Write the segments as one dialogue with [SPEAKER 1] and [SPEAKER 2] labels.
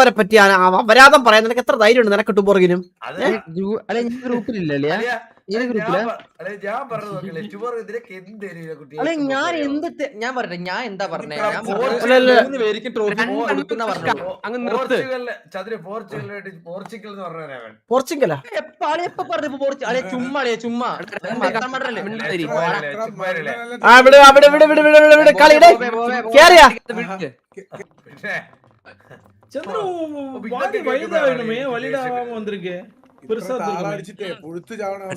[SPEAKER 1] െ പറ്റി അപരാധം പറയാൻ നിനക്ക് എത്ര ധൈര്യം ഉണ്ട് നിനക്ക് ടുബോർഗിനും
[SPEAKER 2] ഗ്രൂപ്പിലില്ലല്ലേ ഞാൻ എന്ത് ഞാൻ പറഞ്ഞ ഞാൻ എന്താ പറഞ്ഞേ
[SPEAKER 1] പോർച്ചുഗലാ
[SPEAKER 2] എപ്പ പറഞ്ഞു പോർച്ചുഗൽ ചുമ്മാ ചുമ്മാ
[SPEAKER 1] കളിയുടെ കേറിയാ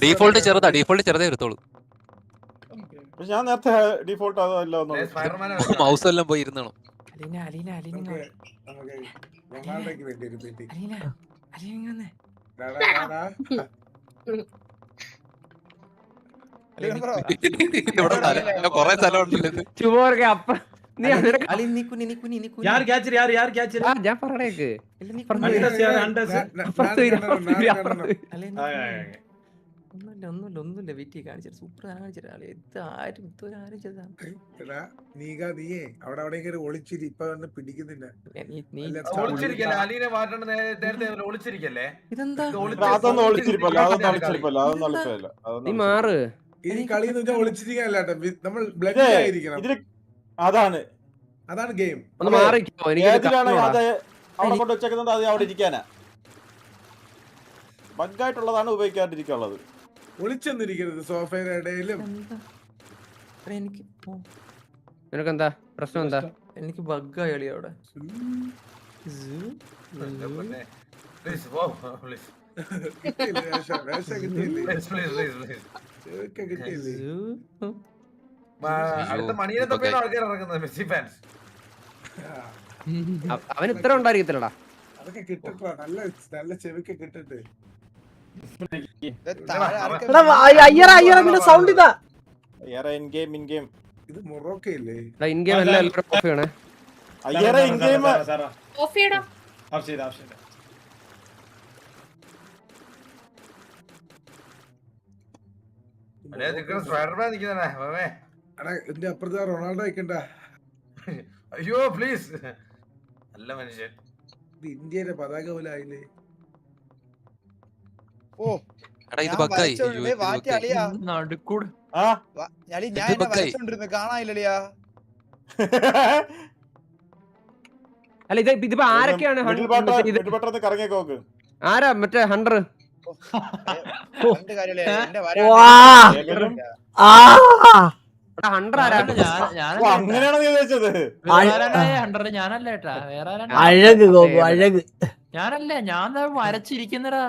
[SPEAKER 3] ഡീഫോൾട്ട് ചെറുതേ എടുത്തോളൂ.
[SPEAKER 4] ഞാൻ നേരത്തെ ഡീഫോൾട്ട് അതല്ല
[SPEAKER 3] മൗസ് എല്ലാം പോയി ഇരുന്നോ. കൊറേ സ്ഥലം ഉണ്ടല്ലോ.
[SPEAKER 2] ഞാൻ പറഞ്ഞേക്ക് ഒന്നുമില്ല വീട്ടിൽ കാണിച്ചിട്ട് സൂപ്പർ കാണിച്ചിട്ട്
[SPEAKER 5] ഒളിച്ചിരി ഇപ്പൊ പിടിക്കുന്നില്ല.
[SPEAKER 2] ഇതെന്താ
[SPEAKER 4] നീ മാറ്.
[SPEAKER 5] ഈ കളി ഒളിച്ചിരിക്കാനല്ല നമ്മൾ ബ്ലഡ് ആയിരിക്കണം. അതാണ് ഗെയിം.
[SPEAKER 4] അവിടെ കൊണ്ട് വെച്ചേക്കുന്നത് അത് അവിടെ ഇരിക്കാനാ. ബഗ്ഗായിട്ടുള്ളതാണ് ഉപയോഗിക്കാണ്ടിരിക്കാനുള്ളത്.
[SPEAKER 5] ഒളിച്ചൊന്നിരിക്കരുത് സോഫയുടെ ഇടയിലും.
[SPEAKER 2] നിനക്കെന്താ പ്രശ്നം? എന്താ എനിക്ക് ബഗ്ഗായി കളി അവിടെ. അവൻ ഇത്ര ഉണ്ടായിരിക്കത്തില്ലടാ.
[SPEAKER 5] അതൊക്കെ കിട്ടട്ടോ, നല്ല നല്ല ചെവിക്ക് കിട്ടട്ടെ.
[SPEAKER 1] സൗണ്ട് ഇതാ
[SPEAKER 5] ഇത് മൊറോക്കയില്ലേ?
[SPEAKER 2] ഇൻഗെയിം എല്ലാം കോഫിയാണ്.
[SPEAKER 5] എന്റെ അപ്പുറത്ത് റൊണാൾഡോ വെക്കണ്ട.
[SPEAKER 6] അയ്യോ പ്ലീസ്. നല്ല മനുഷ്യൻ.
[SPEAKER 5] ഇത് ഇന്ത്യയുടെ പതാക പോലെ ആയില്ലേ?
[SPEAKER 2] അല്ല ഇതിപ്പോ ആരൊക്കെയാണ്? ആരാ മറ്റേ ഹണ്ടർ?
[SPEAKER 1] അഴക് ഗോപു അഴക്.
[SPEAKER 7] ഞാനല്ലേ, ഞാൻ വരച്ചിരിക്കുന്നടാ.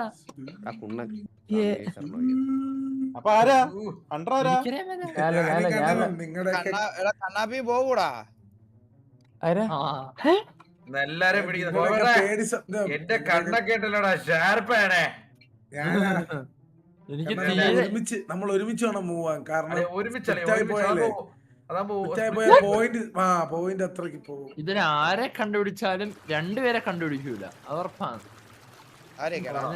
[SPEAKER 5] കണ്ണാപ്പി പോകൂടാ.
[SPEAKER 6] എല്ലാരും പിടിക്കുന്ന എന്റെ കണ്ണൊക്കെ ഉണ്ടല്ലോടാ ഷാർപ്പാണേ.
[SPEAKER 5] നമ്മൾ ഒരുമിച്ച് വേണം മൂവ് ആവാൻ. കാരണം പോയിന്റ് അത്രക്ക് പോകും.
[SPEAKER 7] ഇതിന് ആരെ കണ്ടുപിടിച്ചാലും രണ്ടുപേരെ കണ്ടുപിടിക്കൂല, അതുറപ്പാണ്.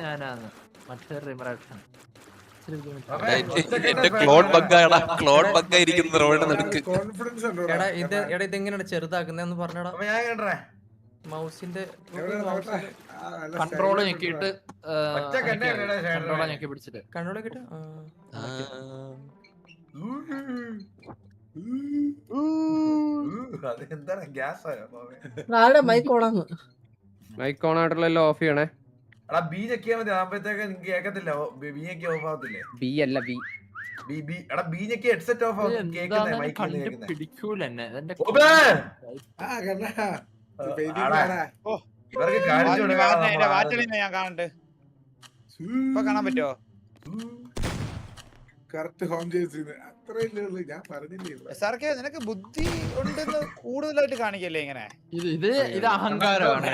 [SPEAKER 7] ഞാനാണ് മറ്റൊരു റിമറാക്ഷൻ.
[SPEAKER 2] ഇതെങ്ങനെയാണ് ചെറുതാക്കുന്നതെന്ന് പറഞ്ഞടാ. മൗസിന്റെ
[SPEAKER 7] കൺട്രോള് ഞെക്കിയിട്ട് കൺട്രോള് ഞെക്കി പിടിച്ചിട്ട്
[SPEAKER 2] കൺട്രോള് കിട്ടും.
[SPEAKER 1] മൈക്ക് ഓണാണ്.
[SPEAKER 2] മൈക്ക് ഓൺ ആയിട്ടുള്ള ഓഫ് ചെയ്യണേ.
[SPEAKER 6] ബി ഞെക്കിയാ മതി, ആകുമ്പോഴത്തേക്ക് കേക്കത്തില്ല. ബി ഞെക്കി ഓഫ് ആവത്തില്ലേ?
[SPEAKER 2] ബി അല്ല ബി
[SPEAKER 6] ബി ഞെക്കി ഹെഡ്സെറ്റ് ഓഫ് ആവും.
[SPEAKER 7] പിടിക്കൂല എന്നെ.
[SPEAKER 6] ഇവർക്ക്
[SPEAKER 8] ഞാൻ കാണണ്ട്. ഇപ്പൊ കാണാൻ പറ്റുമോ?
[SPEAKER 5] കറക്റ്റ് ഹോം ജേഴ്സിന്ന് അത്രയല്ലേ ഉള്ളൂ. ഞാൻ പറഞ്ഞില്ലേ
[SPEAKER 8] സാർക്ക്, നിനക്ക് ബുദ്ധി ഉണ്ടെന്ന് കൂടുതലായിട്ട് കാണിക്കല്ലേ ഇങ്ങനെ?
[SPEAKER 7] ഇത് അഹങ്കാരമാണ്.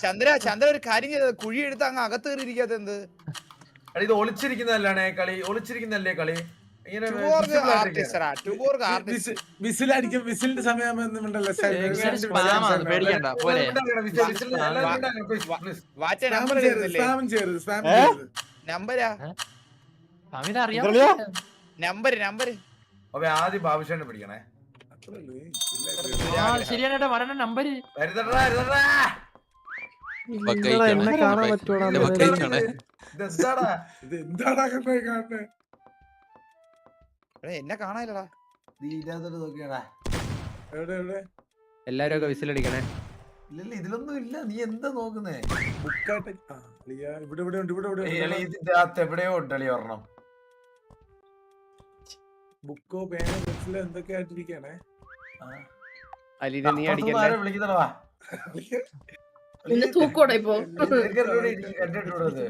[SPEAKER 8] ചന്ദ്ര ഒരു കാര്യം ചെയ്തത്, കുഴി എടുത്ത് അങ്ങ് അകത്ത് കയറിയിരിക്കാത്ത എന്ത്?
[SPEAKER 6] ഇത് ഒളിച്ചിരിക്കുന്നതല്ലേ കളി? ഒളിച്ചിരിക്കുന്നല്ലേ കളി?
[SPEAKER 5] വിസിലടിക്കും. വിസിലിന്റെ സമയമാകുമ്പോണ്ടല്ലോ
[SPEAKER 8] നമ്പരാ
[SPEAKER 6] ആദ്യം ഭാവിഷനെ പിടിക്കണേ.
[SPEAKER 7] ശരിയാണ് മരണ നമ്പര്
[SPEAKER 6] വരുത്തണ്ടാ
[SPEAKER 1] ഇല്ലടാ, എന്നെ കാണാൻ പറ്റൂടാ
[SPEAKER 6] ഇതെന്താടാ
[SPEAKER 5] ഇത് എന്താടാ കണ്ണായി കാണുന്നെ?
[SPEAKER 8] എടാ, എന്നെ കാണാനില്ലടാ.
[SPEAKER 6] നീ ഇതിനകത്തോട്ട് നോക്കിയാടാ
[SPEAKER 5] എവിടെ എവിടെ
[SPEAKER 2] എല്ലാരും ഒക്കെ വിസിലടിക്കണേ.
[SPEAKER 6] ഇല്ലല്ല ഇതിലൊന്നും ഇല്ല നീ എന്താ നോക്കുന്നേ
[SPEAKER 5] ബുക്കായിട്ട് ഇവിടെ ഇവിടെ ഉണ്ട് ഇവിടെ ഇവിടെ
[SPEAKER 6] എളി ഇതിന്റെ അകത്ത് എവിടെയോ ഉണ്ട് എളി ഒരെണ്ണം
[SPEAKER 5] ബുക്കോ പേനോ പെൻസിലോ എന്തൊക്കെ ആയിട്ടിരിക്കണേ.
[SPEAKER 2] അലീനെ നീ
[SPEAKER 6] അപ്പുറത്തുനിന്ന്
[SPEAKER 2] അടിക്കല്ലേ.
[SPEAKER 6] ആരോ വിളിക്കുന്നതാ
[SPEAKER 9] നിന്നെ തൂക്കോടെ ഇപ്പൊ
[SPEAKER 6] കണ്ടിട്ടുള്ളത്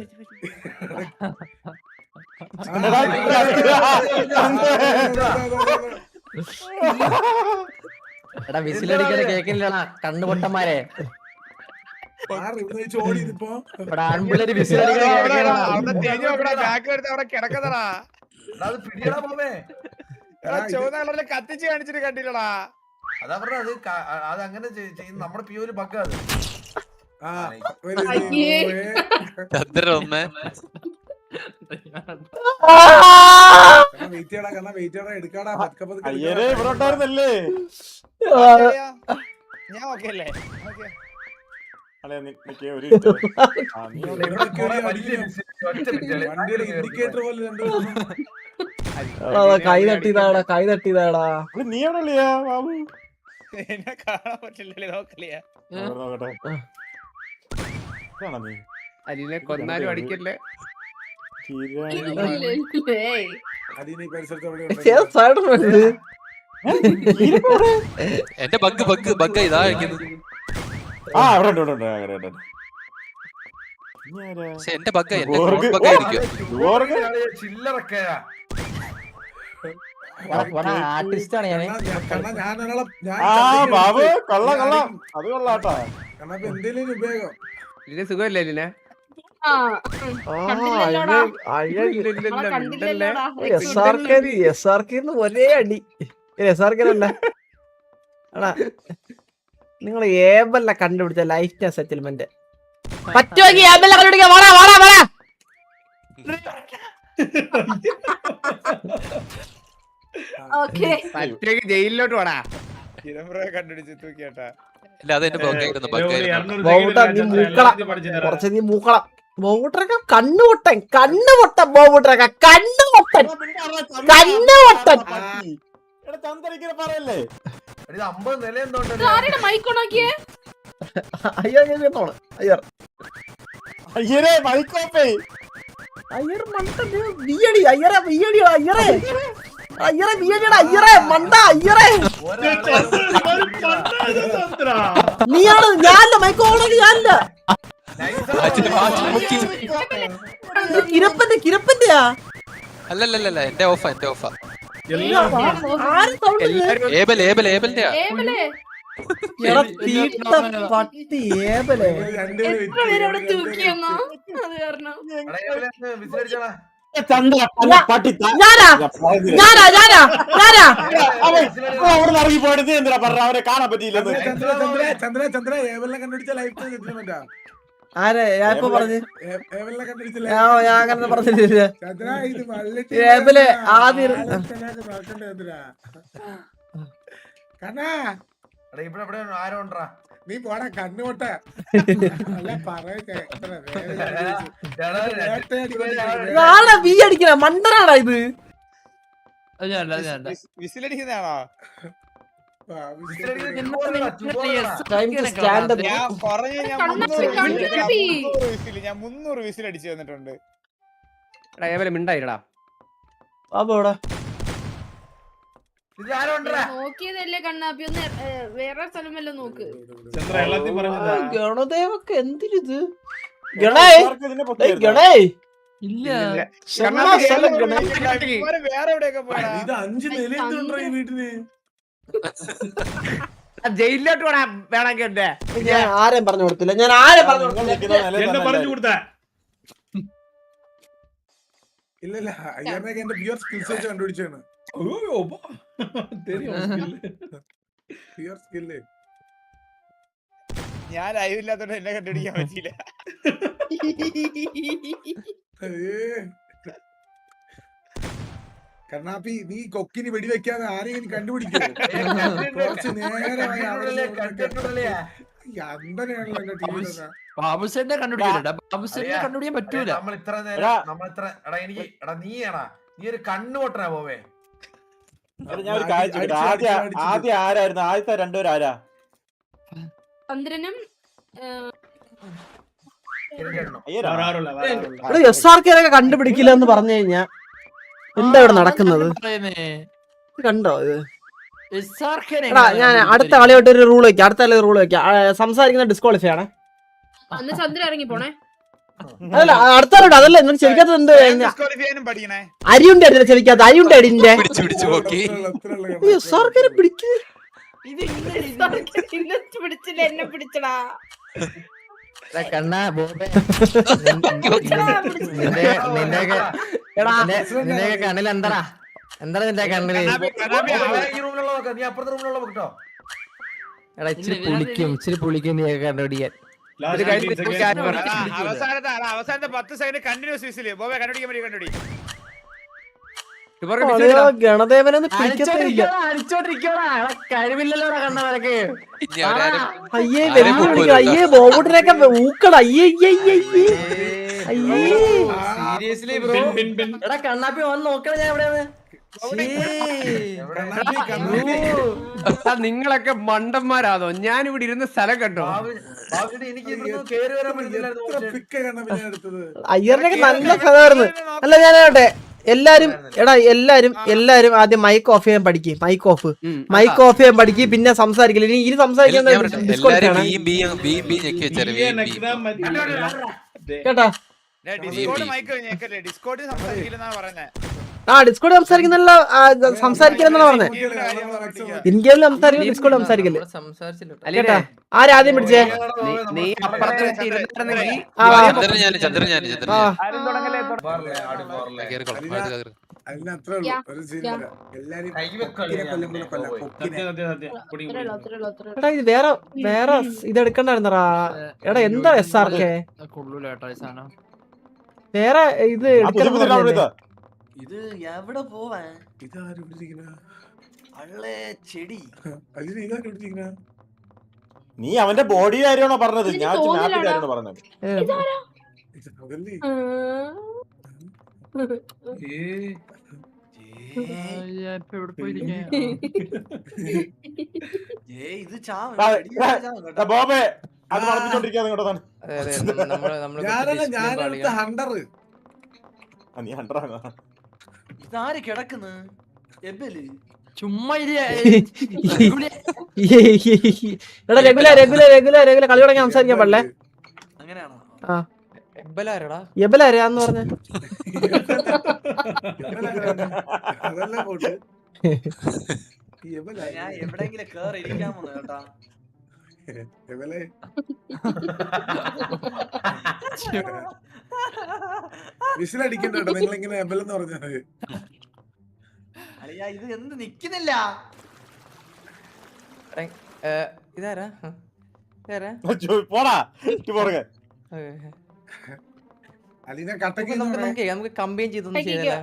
[SPEAKER 2] എടാ വിസിലടിക്കണ കേക്കില്ലടാ കണ്ണുപൊട്ടന്മാരെ.
[SPEAKER 5] ഓടി ഇതിപ്പോ
[SPEAKER 2] ഇവിടെ ആൺപിള്ളേര് വിസിലടിക്കണ കേക്കണ.
[SPEAKER 8] അവിടെ തിരിഞ്ഞു നോക്കടാ, ബാക്ക് എടുത്ത് അവിടെ കിടക്കതടാ.
[SPEAKER 6] അത് പിടിയടാ പോമേ
[SPEAKER 8] എടാ, ചുവന്ന കളറിൽ കത്തിച്ച് കാണിച്ചിട്ട് കണ്ടില്ലടാ.
[SPEAKER 6] അതാ പറഞ്ഞ അത് അങ്ങനെ ചെയ്യുന്ന നമ്മുടെ പിയോല് ബഗ്ഗ അത്
[SPEAKER 5] ആ
[SPEAKER 9] അയ്യേ.
[SPEAKER 3] ചന്ദ്ര ഒന്ന്
[SPEAKER 5] വെയിറ്റ് ചെയ്യടാ കണ്ണാ വെയിറ്റ് ചെയ്യടാ എടുക്കാടാ പതുക്കെ പതുക്കെ
[SPEAKER 4] അയ്യരെ ഇവിടെ ഉണ്ടായിരുന്നല്ലേ
[SPEAKER 8] ഓക്കെയാ? ഞാൻ ഓക്കെ അല്ലേ? ഓക്കെ.
[SPEAKER 4] അളെ നിക്കേ ഒരു മിനിറ്റ്. ആ, നീ അവിടെ
[SPEAKER 6] ഇവിടെ കുറെ വലിയ ഒറ്റ മിനിറ്റ്
[SPEAKER 5] വണ്ടിയുടെ ഇൻഡിക്കേറ്റർ പോലെ രണ്ട്
[SPEAKER 1] കൈ തട്ടിയതാടാ, കൈ തട്ടിയതാടാ.
[SPEAKER 4] ഇവിടെ നീ എവിടെ ഉള്ളിയാ ബാബു?
[SPEAKER 8] എന്നെ കാണാൻ പറ്റില്ലല്ലേ, നോക്കലിയാ.
[SPEAKER 4] അവിടെ നോക്കട്ടെ. ഇതാണോ നീ?
[SPEAKER 2] അലീനെ കൊന്നാലും അടിക്കല്ലേ.
[SPEAKER 5] അതിന് ഈ പരിസരത്ത് എവിടെ
[SPEAKER 1] ഏത് സൈഡിലാ ഇത്?
[SPEAKER 3] എന്റെ ബഗ് ഇതാ കഴിക്കുന്നത്.
[SPEAKER 4] ആ അവിടെ ഉണ്ട് ഇവിടെ ഉണ്ട് അവിടെ ഉണ്ട്. ഇനി ആരാ?
[SPEAKER 3] പക്ഷെ എന്റെ ബഗ് ആയിരിക്കും.
[SPEAKER 6] ചില്ലറക്കയാ
[SPEAKER 2] ആർട്ടിസ്റ്റ് ആണ് ഞാന്.
[SPEAKER 5] കണ്ണാ ഞാൻ ഒരാളെ
[SPEAKER 4] ആ ബാബു കൊള്ളാം കൊള്ളാം അത് കൊള്ളാട്ടാ.
[SPEAKER 5] കണ്ണാ ഇപ്പൊ എന്തേലും ഒരു ഉപയോഗം
[SPEAKER 2] ഇതിന് സുഖമല്ലേ അലീനെ?
[SPEAKER 1] ആ,
[SPEAKER 9] കണ്ടില്ലല്ലോടാ.
[SPEAKER 1] SRK ഒരേ അടി. SRK അല്ല എടാ, നിങ്ങൾ ഏബല്ല കണ്ടുപിടിച്ച ലൈഫ് ടൈം സെറ്റിൽമെന്റ് പറ്റുമെങ്കിൽ ഏബല്ല കണ്ടുപിടിക്കാം. വാടാ വാടാ വാടാ.
[SPEAKER 9] ഓക്കേ.
[SPEAKER 2] പറ്റേക്ക് ജയിലിലോട്ട് പോടാ.
[SPEAKER 8] ചിദംബരം കണ്ടുപിടിച്ച് തൂക്കിയാട്ടാ.
[SPEAKER 3] ഇല്ല അത് എന്റെ ബഗ്ഗായിരുന്നു.
[SPEAKER 1] ബോബൂട്ടാ നീ മൂക്കണം, കുറച്ച് നീ മൂക്കണം. ബോബൂട്ടറൊക്കെ കണ്ണുപൊട്ടൻ കണ്ണുപൊട്ടൻ. ബോബൂട്ടറൊക്കെ കണ്ണുപൊട്ടൻ കണ്ണുപൊട്ടൻ.
[SPEAKER 4] എടാ ചന്ദ്ര ഇങ്ങനെ പറയല്ലേ?
[SPEAKER 6] ഇത് 50 നില എന്തോണ്ടല്ലോ
[SPEAKER 9] ആരുടെ മൈക്ക് ഓണാക്കിയേ?
[SPEAKER 1] അയ്യോ കേട്ടോളെ അയ്യർ
[SPEAKER 4] അയ്യരെ മൈക്കോപ്പേ
[SPEAKER 1] അയ്യർ മണ്ട ബിയടി അയ്യറെ ബിയടി അയ്യറെ അയ്യറെ ബിയടിയുടെ അയ്യറെ മണ്ട അയ്യറെ. നീയാണ് ഞാനല്ല മൈക്ക് ഓണാക്കി ഞാനല്ല. കിരപ്പന്റെയാ
[SPEAKER 3] അല്ലല്ലല്ല എന്റെ ഓഫാ
[SPEAKER 1] ആരും സൗണ്ട്
[SPEAKER 3] ഏബലിന്റെ
[SPEAKER 9] ഏബലേ,
[SPEAKER 1] എടാ തീട്ട പട്ടി ഏബലേ.
[SPEAKER 9] എത്ര പേര് അവിടെ തൂക്കിയെന്നോ? അത് കാരണം
[SPEAKER 6] വിസിലടിച്ചാടാ
[SPEAKER 1] ഞാനാ ഞാനാ ഞാനാ ഞാനാ
[SPEAKER 4] അവിടെ ഇറങ്ങി പോയിട്ട് എന്തിനാ പറഞ്ഞ അവരെ കാണാൻ പറ്റിയില്ലെന്ന്.
[SPEAKER 5] ചന്ദ്ര ചന്ദ്ര ഏവലിനെ കണ്ടുപിടിച്ച ലൈഫ് ടൈം സെറ്റിൽമെന്റാ.
[SPEAKER 1] ആരെ ഞാൻ ഇപ്പൊ പറഞ്ഞു?
[SPEAKER 5] ഏവലിനെ കണ്ടുപിടിച്ച
[SPEAKER 1] ഞാൻ അങ്ങനെ പറഞ്ഞില്ല.
[SPEAKER 5] ചന്ദ്ര ഇത് വള്ളിട്ട്
[SPEAKER 1] ഏബലെ ആദ്യം
[SPEAKER 5] നോക്കണ്ടേ ചന്ദ്ര കണ്ണാ
[SPEAKER 6] ഇവിടെ ഇവിടെ ആരോ ഉണ്ടാ
[SPEAKER 5] നീ പോടാ കണ്ണുകൊട്ട അല്ല പറയട്ടെ
[SPEAKER 1] നാളെ ബി അടിക്കണ മണ്ടനാടാ ഇത്.
[SPEAKER 8] വിസിലടിക്കുന്നതാണോ?
[SPEAKER 1] Time to stand up.
[SPEAKER 8] ഞാൻ പറഞ്ഞു ഞാൻ 300 വിസിൽ അടിച്ചു തന്നിട്ടുണ്ട്.
[SPEAKER 2] എടാ ഏവലെ മിണ്ടായിരടാ.
[SPEAKER 1] ബാബു എവിടെ?
[SPEAKER 6] ഇത് ആരോ ഉണ്ടാ
[SPEAKER 9] നോക്കിയതല്ലേ കണ്ണാപ്പി, ഒന്ന് വേറെ സ്ഥലം വല്ല നോക്ക്.
[SPEAKER 1] ഗണദേവൊക്കെ എന്തിരിത്? ഗണേ ഗണേ
[SPEAKER 7] ഇല്ല
[SPEAKER 8] വേറെ എവിടെയൊക്കെ പോയാ
[SPEAKER 5] ഇത് 5 നില എന്തുണ്ടോ ഈ വീട്ടിന്?
[SPEAKER 2] ജയിലിലോട്ട് പോടാ വേണമെങ്കിൽ എന്റെ.
[SPEAKER 1] ഞാൻ ആരെയും പറഞ്ഞു കൊടുത്തില്ല, ഞാൻ ആരെയും പറഞ്ഞു കൊടുത്തില്ല.
[SPEAKER 5] ഇല്ലല്ല അയ്യാറിനൊക്കെ എന്റെ പ്യുവർ സ്കിൽസ് വെച്ച് കണ്ടുപിടിച്ചാണ്. Pure skill.
[SPEAKER 8] ഞാൻ ലൈവില്ലാത്തോണ്ട് എന്നെ കണ്ടുപിടിക്കാൻ പറ്റിയില്ല.
[SPEAKER 5] കണ്ണാപ്പി നീ കൊക്കിന് വെടിവെക്കാതെ ആരെയും കണ്ടുപിടിക്കോ? കുറച്ച് നേരമായി അവിടെ അന്തനെയാണല്ലോ എന്റെ ടീമിലൊക്കെ.
[SPEAKER 7] ബാബുസേനെ കണ്ടുപിടിക്കണ്ട, ബാബുസേനെ കണ്ടുപിടിക്കാൻ പറ്റൂല.
[SPEAKER 6] നമ്മൾ ഇത്ര നേരം നീ ഒരു കണ്ണുപൊട്ടനാ പോവേ.
[SPEAKER 4] ഞാൻ ഒരു കാര്യം ചോദിക്കട്ടെ? ആദ്യം ആരായിരുന്നു? ആദ്യത്തെ രണ്ടുപേരും ആരാ?
[SPEAKER 9] ചന്ദ്രനും
[SPEAKER 1] ഇവിടെ SRK കണ്ടുപിടിക്കില്ല എന്ന് പറഞ്ഞു കഴിഞ്ഞാ എന്താ ഇവിടെ നടക്കുന്നത്? കണ്ടോ ഇത്? എടാ ഞാൻ അടുത്ത കളിയോട്ട് ഒരു റൂൾ വെക്കാം, അടുത്ത കളി റൂൾ വെക്കാം. സംസാരിക്കുന്ന ഡിസ്ക്വാളിഫൈ ആണ്.
[SPEAKER 9] അന്ന് ചന്ദ്രൻ ഇറങ്ങി പോണേ.
[SPEAKER 1] അതല്ല അടുത്ത കളിയോട്ട് അതല്ല എന്നിട്ട് ചെവിക്കാത്തത് എന്ത്? അരിയുണ്ട് അടിയില്ല ചെവിക്കാത്ത, അരിയുണ്ട് അടിന്റെ
[SPEAKER 3] പിടിച്ചു പോക്കി.
[SPEAKER 1] SRK പിടിക്ക്.
[SPEAKER 9] പിടിച്ചില്ല, എന്നെ പിടിച്ചടാ.
[SPEAKER 2] കണ്ണാ ബോബേ നിന്റെ കണ്ണിൽ എന്താ നിന്റെ കണ്ണില്?
[SPEAKER 6] ഈ റൂമിലുള്ള നോക്കാം, നീ അപ്പുറത്തെ റൂമിലുള്ള നോക്കട്ടോ.
[SPEAKER 2] എടാ ഇച്ചിരി പുളിക്കും നീ കണ്ടുപിടിക്കാൻ.
[SPEAKER 8] അവസാനത്തെ 10 സെക്കൻഡ് കണ്ടിന്യൂസ് വിസില് ബോബെ കണ്ടുപിടിക്കാൻ വേണ്ടി കണ്ടുപിടി.
[SPEAKER 1] ഗണദേവനൊന്ന് പിടിക്കത്തില്ല.
[SPEAKER 2] കഴിവില്ലല്ലോടാ കണ്ണവരൊക്കെ.
[SPEAKER 3] ഇനി അവരാരും
[SPEAKER 1] അയ്യേ വെറുതെ പിടിക്കണം. അയ്യേ ബോബുട്ടിനൊക്കെ ഊക്കണം. അയ്യേ അയ്യേ.
[SPEAKER 2] എടാ കണ്ണാപ്പി വന്ന് നോക്കണം ഞാൻ എവിടെയാണ്. നിങ്ങളൊക്കെ മണ്ടന്മാരാണോ? ഞാൻ ഇവിടെ ഇരുന്ന സ്ഥലം കണ്ടോ?
[SPEAKER 6] എനിക്ക് ഇവിടുന്ന് കേറി വരാൻ പറ്റില്ലായിരുന്നു.
[SPEAKER 5] എത്ര പിക്ക കണ്ണാപ്പി ഞാൻ എടുത്തത്?
[SPEAKER 1] അയ്യറിനൊക്കെ നല്ല കഥയായിരുന്നു. അല്ല ഞാനാട്ടെ എല്ലാരും എടാ എല്ലാരും ആദ്യം മൈക്ക് ഓഫ് ചെയ്യാൻ പഠിക്കും. മൈക്ക് ഓഫ് ചെയ്യാൻ പഠിക്കും, പിന്നെ സംസാരിക്കില്ല. ഇനി സംസാരിക്കാൻ
[SPEAKER 3] എല്ലാരും ബി ഞെക്കി വെച്ചാല്
[SPEAKER 1] കേട്ടാ.
[SPEAKER 8] ഡിസ്കോഡ് മൈക്ക് ഞെക്കല്ലേ, ഡിസ്കോഡ് സംസാരിക്കില്ലെന്നാ പറയുന്നത്.
[SPEAKER 1] ഡിസ്കോഡ് സംസാരിക്കുന്നുള്ള സംസാരിക്കില്ലെന്നാണ് പറഞ്ഞത്. ഇൻ ഗെയിമിൽ സംസാരിക്കും, ഡിസ്കോഡ് സംസാരിക്കല്ലേ. കേട്ടാ ആരാദ്യം പിടിച്ചേ?
[SPEAKER 2] നീ അപ്പുറത്ത്
[SPEAKER 5] അതിനത്രേ ഉള്ളൂ. ഒരു സീനില്ല. എല്ലാരും കൊക്കിനെ കൊല്ലുമ്പോൾ കൊല്ലാം.
[SPEAKER 1] എടാ ഇത് വേറെ ഇതെടുക്കണ്ടായിരുന്നറാ. എടാ എന്താ SRK വേറെ ഇത് എടുക്കണ്ട?
[SPEAKER 7] ഇത് എവിടെ പോവാൻ?
[SPEAKER 5] ഇതാരും പിടിച്ചിരിക്കണ
[SPEAKER 7] അള്ളേ ചെടി.
[SPEAKER 5] അതിന് ഇതാരും പിടിച്ചിരിക്കണ?
[SPEAKER 4] നീ അവന്റെ ബോഡി കാര്യമാണോ പറഞ്ഞത്? ഞാൻ മാപ്പിന്റെ കാര്യമാണോ പറഞ്ഞത്?
[SPEAKER 5] അതല്ലേ
[SPEAKER 7] എവിടെ പോയിരിക്കാൻ? ഇത്
[SPEAKER 4] ബോബേ അത് വളർത്തിക്കൊണ്ടിരിക്കാതെ കേട്ടോ താൻ.
[SPEAKER 5] ഞാനെടുത്ത ഹണ്ടർ.
[SPEAKER 4] നീ ഹണ്ടറാണ്.
[SPEAKER 7] ഇതാര് കിടക്കുന്നു? എബല്
[SPEAKER 2] ചുമ്മാ
[SPEAKER 1] എടാ റെഗുലർ കളി തുടങ്ങി സംസാരിക്കാൻ പാടില്ലേ?
[SPEAKER 7] അങ്ങനെയാണോ?
[SPEAKER 1] ആ
[SPEAKER 2] എബലാരടാ?
[SPEAKER 1] എബലാരാന്ന് പറഞ്ഞ
[SPEAKER 5] അതല്ല പോട്ട്.
[SPEAKER 7] ഞാൻ എവിടെയെങ്കിലും കേറി ഇരിക്കാമോ കേട്ടാ?
[SPEAKER 5] വിസിലടിക്കണ്ട കേട്ടോ, നിങ്ങൾ ഇങ്ങനെ എബലെന്ന് പറഞ്ഞത്.
[SPEAKER 7] അളിയാ ഇത് എന്ത് നിക്കുന്നില്ല?
[SPEAKER 2] ഇതാരാ?
[SPEAKER 4] പോടാ പുറകെ.
[SPEAKER 5] അലീന കട്ടക്ക്
[SPEAKER 2] നമുക്ക് കമ്പയിൻ ചെയ്തൊന്നും ചെയ്തല്ല.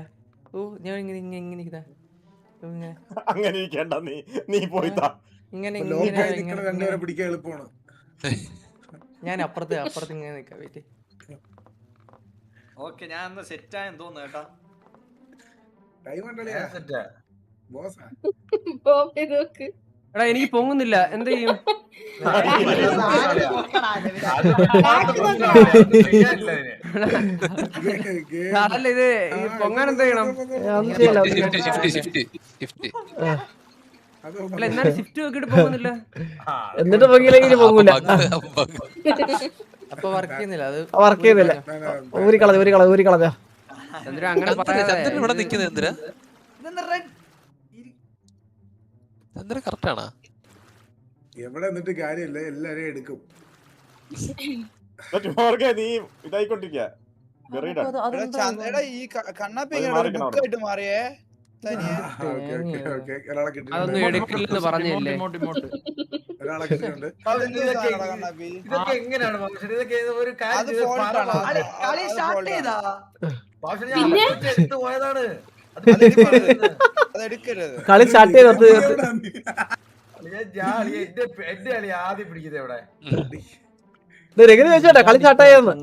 [SPEAKER 2] ഓ ഞാൻ ഇങ്ങനെ
[SPEAKER 4] അങ്ങനെ ഇരിക്കണ്ട, നീ പോയിത്താ.
[SPEAKER 2] ഇങ്ങനെ
[SPEAKER 5] രണ്ടുപേരെ പിടിക്കാൻ എളുപ്പമാണ്.
[SPEAKER 2] ഞാൻ അപ്പുറത്ത് ഇങ്ങനെ നിക്കാം. വെയിറ്റ്.
[SPEAKER 7] ഓക്കെ ഞാൻ ഒന്ന് സെറ്റ് ആയെന്ന് തോന്നുന്നു കേട്ടാ.
[SPEAKER 2] എടാ എനിക്ക് പൊങ്ങുന്നില്ല, എന്ത് ചെയ്യും? അല്ല ഇത് പൊങ്ങാൻ എന്ത് ചെയ്യണം? അല്ല എന്നാലും ഷിഫ്റ്റ് നോക്കിട്ട് പോകുന്നില്ല.
[SPEAKER 1] എന്നിട്ട് പൊങ്ങിയില്ലെങ്കിൽ പൊങ്ങൂല.
[SPEAKER 2] അപ്പൊ വർക്ക് ചെയ്യുന്നില്ല. അത്
[SPEAKER 1] വർക്ക് ചെയ്യുന്നില്ല. ഊരിക്കളഞ്ഞ
[SPEAKER 2] എന്തിനാ അങ്ങനെ
[SPEAKER 3] ചന്ദ്രൻ ഇവിടെ നിക്കുന്നത്? എന്തിനാ ചന്ദ്രൻ കറക്റ്റാണാ?
[SPEAKER 5] എവിടെ എന്നിട്ട് കാര്യമില്ല, എല്ലാരെയും എടുക്കും.
[SPEAKER 4] നീ ഇതായിക്കൊണ്ടിരിക്ക.
[SPEAKER 8] ഈ കണ്ണാപ്പി ബുക്കായിട്ട് മാറിയേ.
[SPEAKER 2] അതൊന്നും എടുക്കില്ലെന്ന് പറഞ്ഞില്ലേ?
[SPEAKER 5] ഒരാളെ കിട്ടുന്നുണ്ട്.
[SPEAKER 6] ഇതൊക്കെ എങ്ങനെയാണ് ഇതൊക്കെ ഒരു കാര്യം പോയതാണ്.
[SPEAKER 8] അതെടുക്കരുത്.
[SPEAKER 1] കളി സ്റ്റാർട്ട് ചെയ്ത്
[SPEAKER 6] എന്റെ കളി ആദ്യം പിടിക്കുന്നത് എവിടെ
[SPEAKER 1] എങ്ങനെ ചോദിച്ചോട്ടെ കളി സ്റ്റാർട്ട് ആയെന്ന്.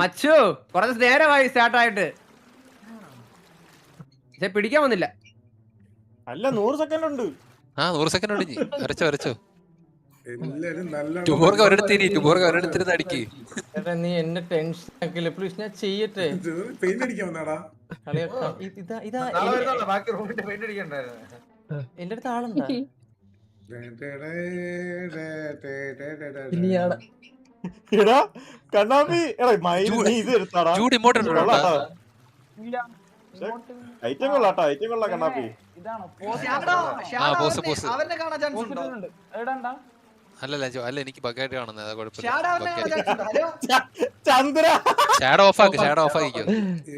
[SPEAKER 2] മച്ചു കുറച്ച് നേരമായി സ്റ്റാർട്ട് ആയിട്ട് പക്ഷെ പിടിക്കാൻ വന്നില്ല.
[SPEAKER 4] അല്ല 100 സെക്കൻഡ് ഉണ്ട്.
[SPEAKER 3] ആ 100 സെക്കൻഡ് ഉണ്ട്. വരച്ചോ വരച്ചോ.
[SPEAKER 5] എല്ലാരും നല്ല
[SPEAKER 3] ടുബോർക്ക് ഒരിടത്തിരുന്ന് അടിക്ക്.
[SPEAKER 2] നീ എന്നെ ടെൻഷൻ ആക്കില്ല പ്ലീസ്, ഞാൻ ചെയ്യട്ടെ.
[SPEAKER 5] പെയിന്റ് അടിക്കാൻ വന്നാടാ.
[SPEAKER 6] നാളെ വരുന്നുള്ളൂ. ബാക്കി റൂമിന്റെ പെയിന്റ് അടിക്കണ്ടായിരുന്നു.
[SPEAKER 2] എന്റെ അടുത്ത് ആളുണ്ടാ?
[SPEAKER 4] എടാ കണ്ണാപ്പി എടാ നീ ഇത് എടുത്താടാ.
[SPEAKER 3] ചൂട് ഇമോട്ട്
[SPEAKER 4] കൊള്ളാട്ടോ. ഐറ്റം കൊള്ളാട്ടോ, ഐറ്റം കൊള്ളാം കണ്ണാപ്പി.
[SPEAKER 3] പോസ്
[SPEAKER 8] അവനെ കാണാൻ ചാൻസ് ഉണ്ടോ?
[SPEAKER 3] അല്ലല്ല അല്ല എനിക്ക് ബഗ്ഗായിട്ട് കാണുന്നത്. അതാ കുഴപ്പമില്ല.
[SPEAKER 4] ചന്ദ്ര
[SPEAKER 3] ഷാഡോ ഓഫ് ആക്കിക്കോ.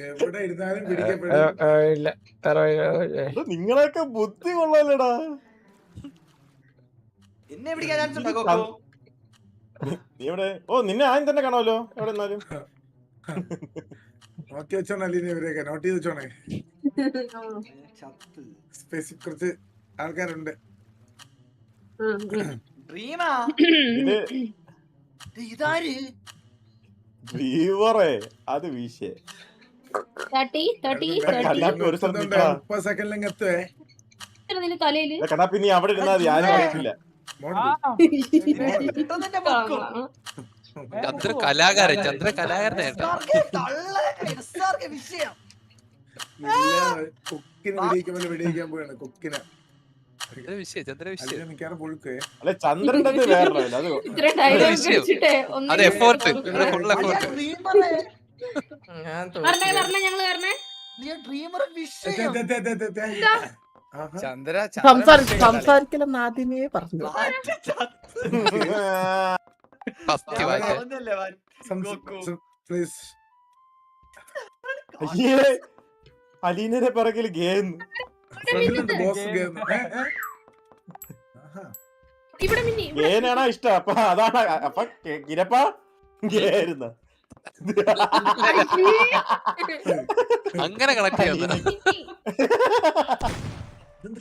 [SPEAKER 5] എവിടെ ഇരുന്നാലും പിടിക്കപ്പെടും.
[SPEAKER 4] നിങ്ങളൊക്കെ ബുദ്ധി കൊള്ളാലടാ.
[SPEAKER 8] എന്നെ പിടിക്കാൻ ചാൻസ് ഉണ്ടോ കൊക്കോ?
[SPEAKER 4] നീ എവിടെ? ഓ നിന്നെ ആദ്യം തന്നെ കാണാമല്ലോ. എവിടെ നിന്നാലും
[SPEAKER 5] നോക്കി വെച്ചോണേ അലീനെ, ഇവരെയൊക്കെ നോട്ട് ചെയ്ത് വെച്ചോണേ. സ്പേസിൽ കുറച്ച് ആൾക്കാരുണ്ട്.
[SPEAKER 4] ഇത്
[SPEAKER 8] ഇതാര്?
[SPEAKER 4] ഡ്രീവറേ അത് വീശേ.
[SPEAKER 9] 30
[SPEAKER 4] കണ്ണാപ്പി ഒരു സ്ഥലത്ത് നിൽക്കടാ.
[SPEAKER 5] 30 സെക്കൻഡിലെങ്കിൽ എത്തുവേ.
[SPEAKER 9] തലയില്
[SPEAKER 4] കണ്ണാപ്പി നീ അവിടെ ഇരുന്നാ മതി, ആരും അറിയത്തില്ല.
[SPEAKER 3] ചന്ദ്ര കലാകാരനായിട്ടാ.
[SPEAKER 5] കുക്കിനെ വെടിയിക്കാൻ പോവാണ്. കുക്കിനെ
[SPEAKER 3] ചന്ദ്ര വിഷയം.
[SPEAKER 5] മിക്കാറും പുഴുക്കേ.
[SPEAKER 4] അല്ലെ ചന്ദ്രന്റെ വേറെ അത്
[SPEAKER 9] ഇത്ര ഡയലോഗ് വെച്ചിട്ടേ
[SPEAKER 3] അത് എഫോർട്ട് ഫുൾ എഫോർട്ട്.
[SPEAKER 9] ഞങ്ങള് പറഞ്ഞേ
[SPEAKER 8] ചന്ദ്ര
[SPEAKER 1] സംസാരിക്കലെന്ന് ആദ്യമേ പറഞ്ഞു.
[SPEAKER 5] പ്ലീസ്
[SPEAKER 4] അയ്യേ അലീനയുടെ പിറകിൽ ഗേന്ന്
[SPEAKER 5] ബോസ് ഗെയിം.
[SPEAKER 9] ഇവിടെ മിന്നി
[SPEAKER 4] ഗേനാണോ ഇഷ്ടം? അപ്പൊ അതാണ് അപ്പൊ കിരപ്പ ഗേരുന്ന
[SPEAKER 3] അങ്ങനെ കണക്ട് ചെയ്യുന്ന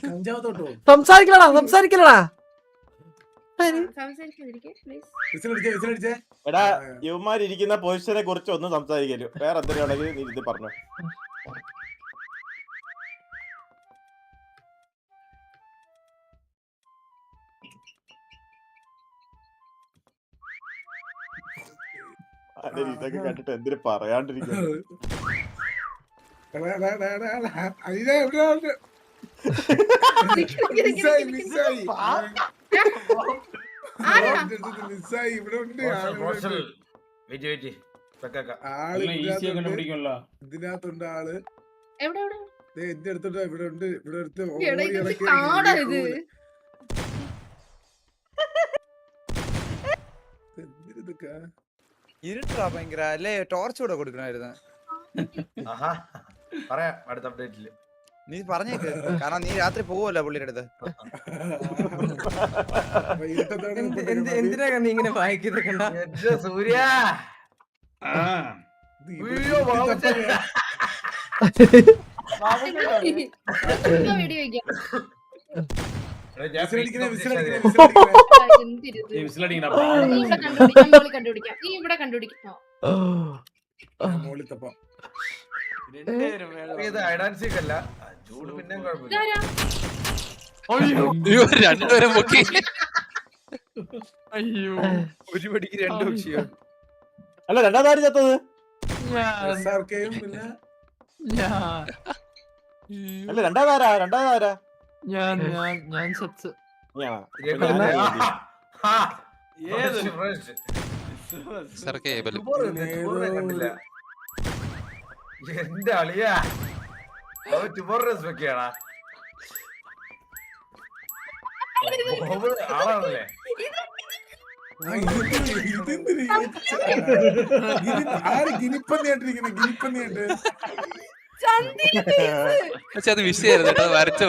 [SPEAKER 5] കഞ്ചാവത്തോട്ടോ
[SPEAKER 1] സംസാരിക്കലടാ.
[SPEAKER 5] വിസിലടിച്ചേ.
[SPEAKER 4] എടാ യുവമാരിരിക്കുന്ന പൊസിഷനെ കുറിച്ച് ഒന്നും സംസാരിക്കല്ലോ. വേറെ എന്തെങ്കിലും ഉണ്ടെങ്കിൽ നീ ഇത് പറഞ്ഞു. അതെ ഇതൊക്കെ കണ്ടിട്ട് എന്തിനു പറയാണ്ടിരിക്കുന്നു.
[SPEAKER 5] മിസ്സായി. ഇവിടെ ഉണ്ട് ഇതിനകത്തുണ്ട് ആള്. എന്റെ അടുത്തോട്ട് ഇവിടെ ഉണ്ട്. ഇവിടെ അടുത്ത് ഇതൊക്കെ
[SPEAKER 8] ഇരുട്ടാ ഭയങ്കര അല്ലേ? ടോർച്ച് കൂടെ കൊടുക്കണമായിരുന്നു.
[SPEAKER 6] പറയാം അടുത്ത അപ്ഡേറ്റില്.
[SPEAKER 8] നീ പറഞ്ഞേക്ക്, കാരണം നീ രാത്രി പോവല്ലോ പുള്ളിയുടെ അടുത്ത്.
[SPEAKER 2] എന്തിനാ നീ ഇങ്ങനെ വായിക്കുന്നത്? കണ്ട
[SPEAKER 6] സൂര്യ
[SPEAKER 9] വീഡിയോ വയ്ക്കാം. കണ്ടുപിടിക്കാം. നീ ഇവിടെ കണ്ടുപിടിക്കാം.
[SPEAKER 5] മോളിത്തപ്പം
[SPEAKER 6] അല്ല ചൂട് പിന്നെ കുഴപ്പമില്ല.
[SPEAKER 3] രണ്ടുപേരും പൊക്കി.
[SPEAKER 8] ഒരു പടിക്ക് 2 പക്ഷിയോ?
[SPEAKER 4] അല്ല രണ്ടാമതാര് ചത്തത്?
[SPEAKER 5] പിന്നെ
[SPEAKER 4] അല്ല രണ്ടാമതാരാ?
[SPEAKER 7] ഞാൻ സത്ത്.
[SPEAKER 6] എന്റെ അളിയാ ടുബോറസ് വെക്കാടാ. ആളാണല്ലേ
[SPEAKER 5] ആര് ഗിനിപ്പന്നിയായിട്ടിരിക്കണേ? ഗിനിപ്പന്നിയായിട്ട്
[SPEAKER 3] പക്ഷെ അത് വിഷയായിരുന്നു കേട്ടോ. വരച്ചത്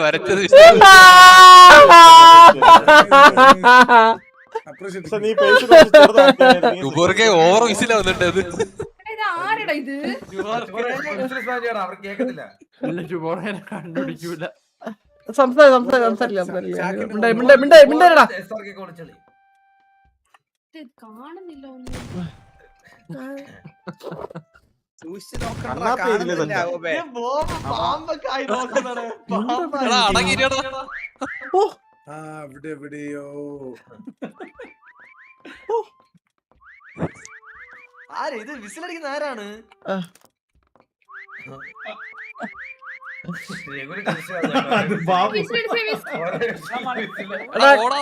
[SPEAKER 3] ടുബോർക്കെ ഓവർ വിസില വന്നിട്ട് അത്
[SPEAKER 9] എന്താടാ ഇത്?
[SPEAKER 6] അവർക്ക് കേക്കത്തില്ല.
[SPEAKER 2] കണ്ടുപിടിക്കൂല.
[SPEAKER 1] സംസാരിക്കാം.
[SPEAKER 6] SRK ക്ക് വിളിച്ചോളി.
[SPEAKER 9] ഇത് കാണുന്നില്ല ഒന്നും.
[SPEAKER 8] സൂക്ഷിച്ച് നോക്കണ്ട,
[SPEAKER 4] കണ്ണാപ്പി ഇതില്
[SPEAKER 8] കാണുന്നില്ല,
[SPEAKER 4] തന്നെ.
[SPEAKER 8] ഗോപേ.
[SPEAKER 3] എടാ അടങ്ങിരിയടാ.
[SPEAKER 5] ആ ഇവിടെ എവിടെയോ
[SPEAKER 2] ഇത് വിസിലടിക്കുന്ന ആരാണ്?
[SPEAKER 6] രഘുവിന് തിരിച്ച് വന്നു.
[SPEAKER 9] വിസിലടിച്ച് വിസ്-
[SPEAKER 3] എടാ, ഓടാ.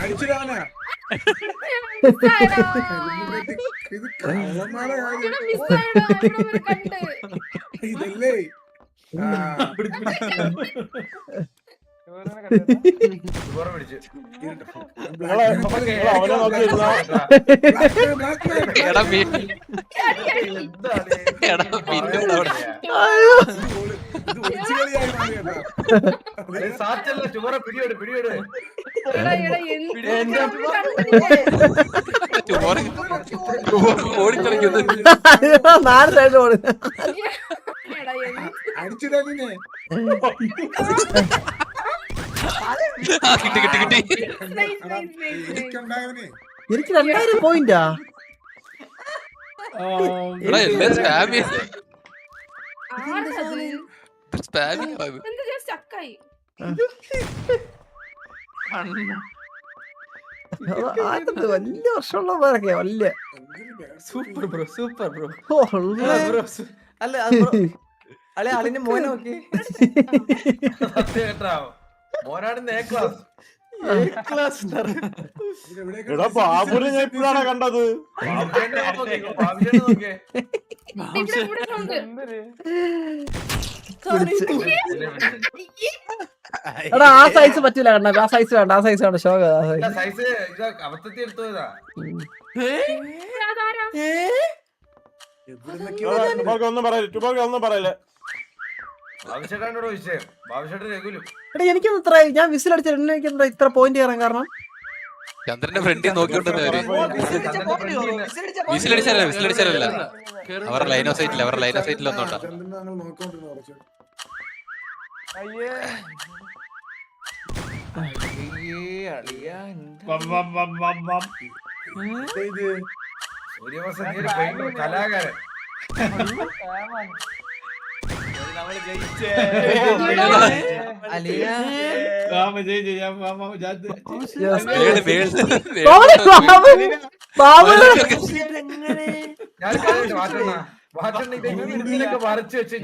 [SPEAKER 5] അടിച്ചിടാനാ
[SPEAKER 9] മിസ്സായടാ.
[SPEAKER 5] ഇത് കള്ളന്മാരെ കാര്യം
[SPEAKER 9] എടാ, മിസ്സായടാ. ഇവിടെ വരെ കണ്ട്.
[SPEAKER 5] ഇതല്ലേ
[SPEAKER 6] ഷുഗർ പിടിച്ചു.
[SPEAKER 4] അവനെ നോക്കിയിരുന്ന
[SPEAKER 3] എടാ മീ-
[SPEAKER 6] എന്താണ്
[SPEAKER 3] എടാ പിന്നോട് അവിടെ.
[SPEAKER 5] ഇത് ഒളിച്ചു കളിയായി മാറി കേട്ടോ.
[SPEAKER 6] സാറ്റല്ല ഷുഗർ പിടിയോട്
[SPEAKER 9] എടാ,
[SPEAKER 3] ഓടിക്കളിക്കുന്നു.
[SPEAKER 1] 4 സൈഡ് ഓടി.
[SPEAKER 5] അടിച്ചിടാ നിന്നെ
[SPEAKER 3] കിട്ടി.
[SPEAKER 5] എനിക്കുണ്ടായവനെ
[SPEAKER 1] എനിക്ക് 2000 പോയിന്റാ.
[SPEAKER 3] എടാ എല്ലാം സ്പാമി സ്പാമി
[SPEAKER 9] സ്റ്റക്കായി.
[SPEAKER 1] വലിയ വർഷമുള്ളവരൊക്കെ വലിയ
[SPEAKER 2] സൂപ്പർ ബ്രോ, സൂപ്പർ ബ്രോ.
[SPEAKER 1] ഓ,
[SPEAKER 2] അല്ല അളെ അളിന്റെ മോനെ നോക്കി.
[SPEAKER 6] കേട്ടോ മോനാണ് എ ക്ലാസ്.
[SPEAKER 4] എടാ ബാബുനെ ഞാൻ ഇപ്പോഴാണ് കണ്ടത്.
[SPEAKER 6] നോക്കിയേ
[SPEAKER 1] എടാ ആ സൈസ് പറ്റൂല കണ്ണ. ആ സൈസ് വേണ്ട. ആ സൈസ് വേണ്ട. ശോക
[SPEAKER 6] സൈസ് ഇത് അബദ്ധത്തിൽ എടുത്തതാ.
[SPEAKER 4] ഒന്നും പറയല്ലേ.
[SPEAKER 6] ബാബുശേട്ടാനോട് വിഷയം. ബാബുശേട്ടൻ രഘുലും
[SPEAKER 1] എടാ എനിക്കൊന്നും ഇത്ര ഞാൻ വിസിലടിച്ച എനിക്ക് ഇത്ര പോയിന്റ് കയറാൻ കാരണം
[SPEAKER 3] ചന്ദ്രന്റെ ഫ്രണ്ടിൽ നോക്കിക്കൊണ്ടിരുന്ന വിസിലടിച്ചാലല്ല അവരുടെ ലൈൻ ഓഫ് സൈറ്റിൽ ഒന്നുണ്ടോ.
[SPEAKER 5] ഞങ്ങൾ നോക്കോണ്ടിരുന്നു കുറച്ച്. ഇത്
[SPEAKER 6] സൂര്യവംശം നീ ഒരു ഭയങ്കര കലാകാരൻ.
[SPEAKER 2] അലിയ
[SPEAKER 6] ഞാൻ വാച്ചണ്ണ ഇതിലൊക്കെ വരച്ചു വെച്ച്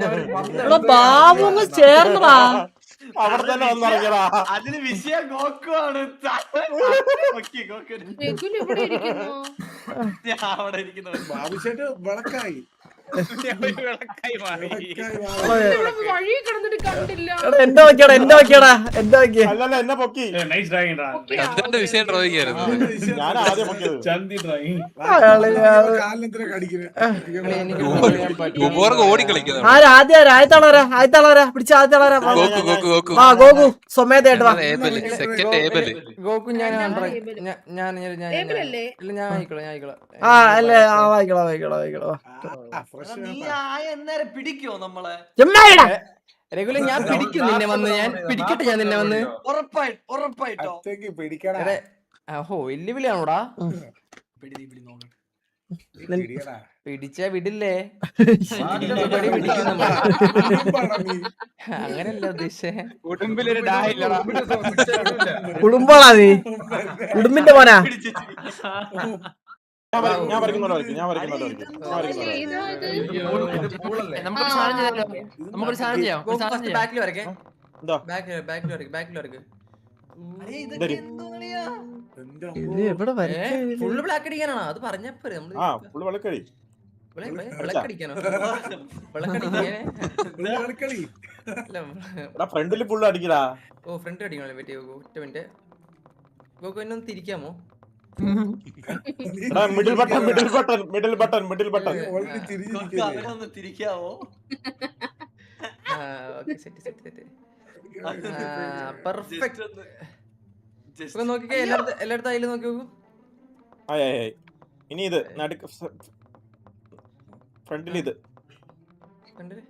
[SPEAKER 1] ബാബു ചേർന്നടാ.
[SPEAKER 4] അവിടെ തന്നെ വന്നിറങ്ങിയടാ.
[SPEAKER 2] അതിന് വിഷയം ഗോക്കുവാണ്.
[SPEAKER 9] രഘുല് ഇവിടെ ഇരിക്കുന്നു.
[SPEAKER 2] അവിടെ ഇരിക്കുന്നു.
[SPEAKER 5] ബാബുശേട്ട് വിളക്കായി
[SPEAKER 8] വിളക്കായി മാറി.
[SPEAKER 9] ഇവിടെ വഴി കിടന്നിട്ട് കണ്ടില്ല.
[SPEAKER 1] എടാ എന്റെ നോക്കിയാടാ.
[SPEAKER 4] അല്ലല്ല എന്നെ പൊക്കി.
[SPEAKER 3] ചന്ദ്രന്റെ വിഷയം ഡ്രോയിങ്
[SPEAKER 4] ഞാൻ ആദ്യം പൊക്കിയത്.
[SPEAKER 5] കാലിനെന്തിനാ കടിക്കുന്നത്?
[SPEAKER 3] ഓടിക്കളിക്കുന്നത്
[SPEAKER 1] ആദ്യത്താളാരാ പിടിച്ച ആദ്യത്താളാരാ. ആ ഗോകു സ്വമേധയായിട്ട് വാ.
[SPEAKER 3] സെക്കൻഡ് ഏബല്
[SPEAKER 2] ഗോക്കു ഞാൻ
[SPEAKER 9] ടേബിളല്ലേ?
[SPEAKER 1] ആ അല്ലേ ആ വായിക്കോളാം.
[SPEAKER 2] പിടിക്കോ നമ്മളെ
[SPEAKER 1] ചെമ്മായിടാ.
[SPEAKER 2] രഘുല ഞാൻ പിടിക്കും നിന്നെ വന്ന്. ഞാൻ പിടിക്കട്ടെ. ഞാൻ നിന്നെ വന്ന് ഉറപ്പായിട്ടോ.
[SPEAKER 5] അത്തേക്ക് പിടിക്കടാ.
[SPEAKER 2] ഓഹോ വെല്ലുവിളിയാണോടാ.
[SPEAKER 5] പിടിക്കടാ.
[SPEAKER 2] പിടിച്ചാ വിടില്ലേ. അങ്ങനല്ല ഉദ്ദേശിച്ചേ.
[SPEAKER 8] ഉടുമ്പിലൊരു ഡായില്ലടാ.
[SPEAKER 1] കുടുംബാണാ നീ. കുടുംബിന്റെ മോനാ.
[SPEAKER 4] ഞാൻ വരയ്ക്കുന്നുണ്ട്.
[SPEAKER 7] നമുക്കൊരു സാധനം ചെയ്താലോ? നമുക്കൊരു സാധനം ചെയ്യാം. ഒരു സാധനം ചെയ്യാം.
[SPEAKER 2] ബാക്കിൽ വരക്കെ.
[SPEAKER 4] എന്താ?
[SPEAKER 2] ബാക്കിൽ വരക്ക്.
[SPEAKER 1] ഇത് എവിടെ
[SPEAKER 2] ഫുള്ള് ബ്ലാക്ക് അടിക്കാനാണോ? അത് പറഞ്ഞപ്പോ നമ്മള്
[SPEAKER 4] ആ ഫുള്ള് വിളക്കടി.
[SPEAKER 2] വിളക്കടിക്കാനോ? വിളക്കടിക്കാനേ
[SPEAKER 5] കളി.
[SPEAKER 4] ഫ്രണ്ടില് ഫുള്ള് അടിക്കടാ.
[SPEAKER 2] ഓ ഫ്രണ്ട് അടിക്കണല്ലേ. വെയിറ്റ് ചെയ്യോ ഒറ്റ മിനിറ്റ്. ഗോകു എന്നെ ഒന്ന് തിരിക്കാമോ?
[SPEAKER 4] Middle button.
[SPEAKER 5] ഓൾറെഡി തിരിഞ്ഞിരിക്കുന്നു.
[SPEAKER 2] തിരിക്കാവോ? Set perfect. നോക്കിക്കേ എല്ലായിടത്തും അതിൽ നോക്കി നോക്കൂ.
[SPEAKER 4] ആയി. ഇനി ഇത് നടുക്ക് ഫ്രണ്ടിൽ ഇത്
[SPEAKER 2] കണ്ടില്ലേ?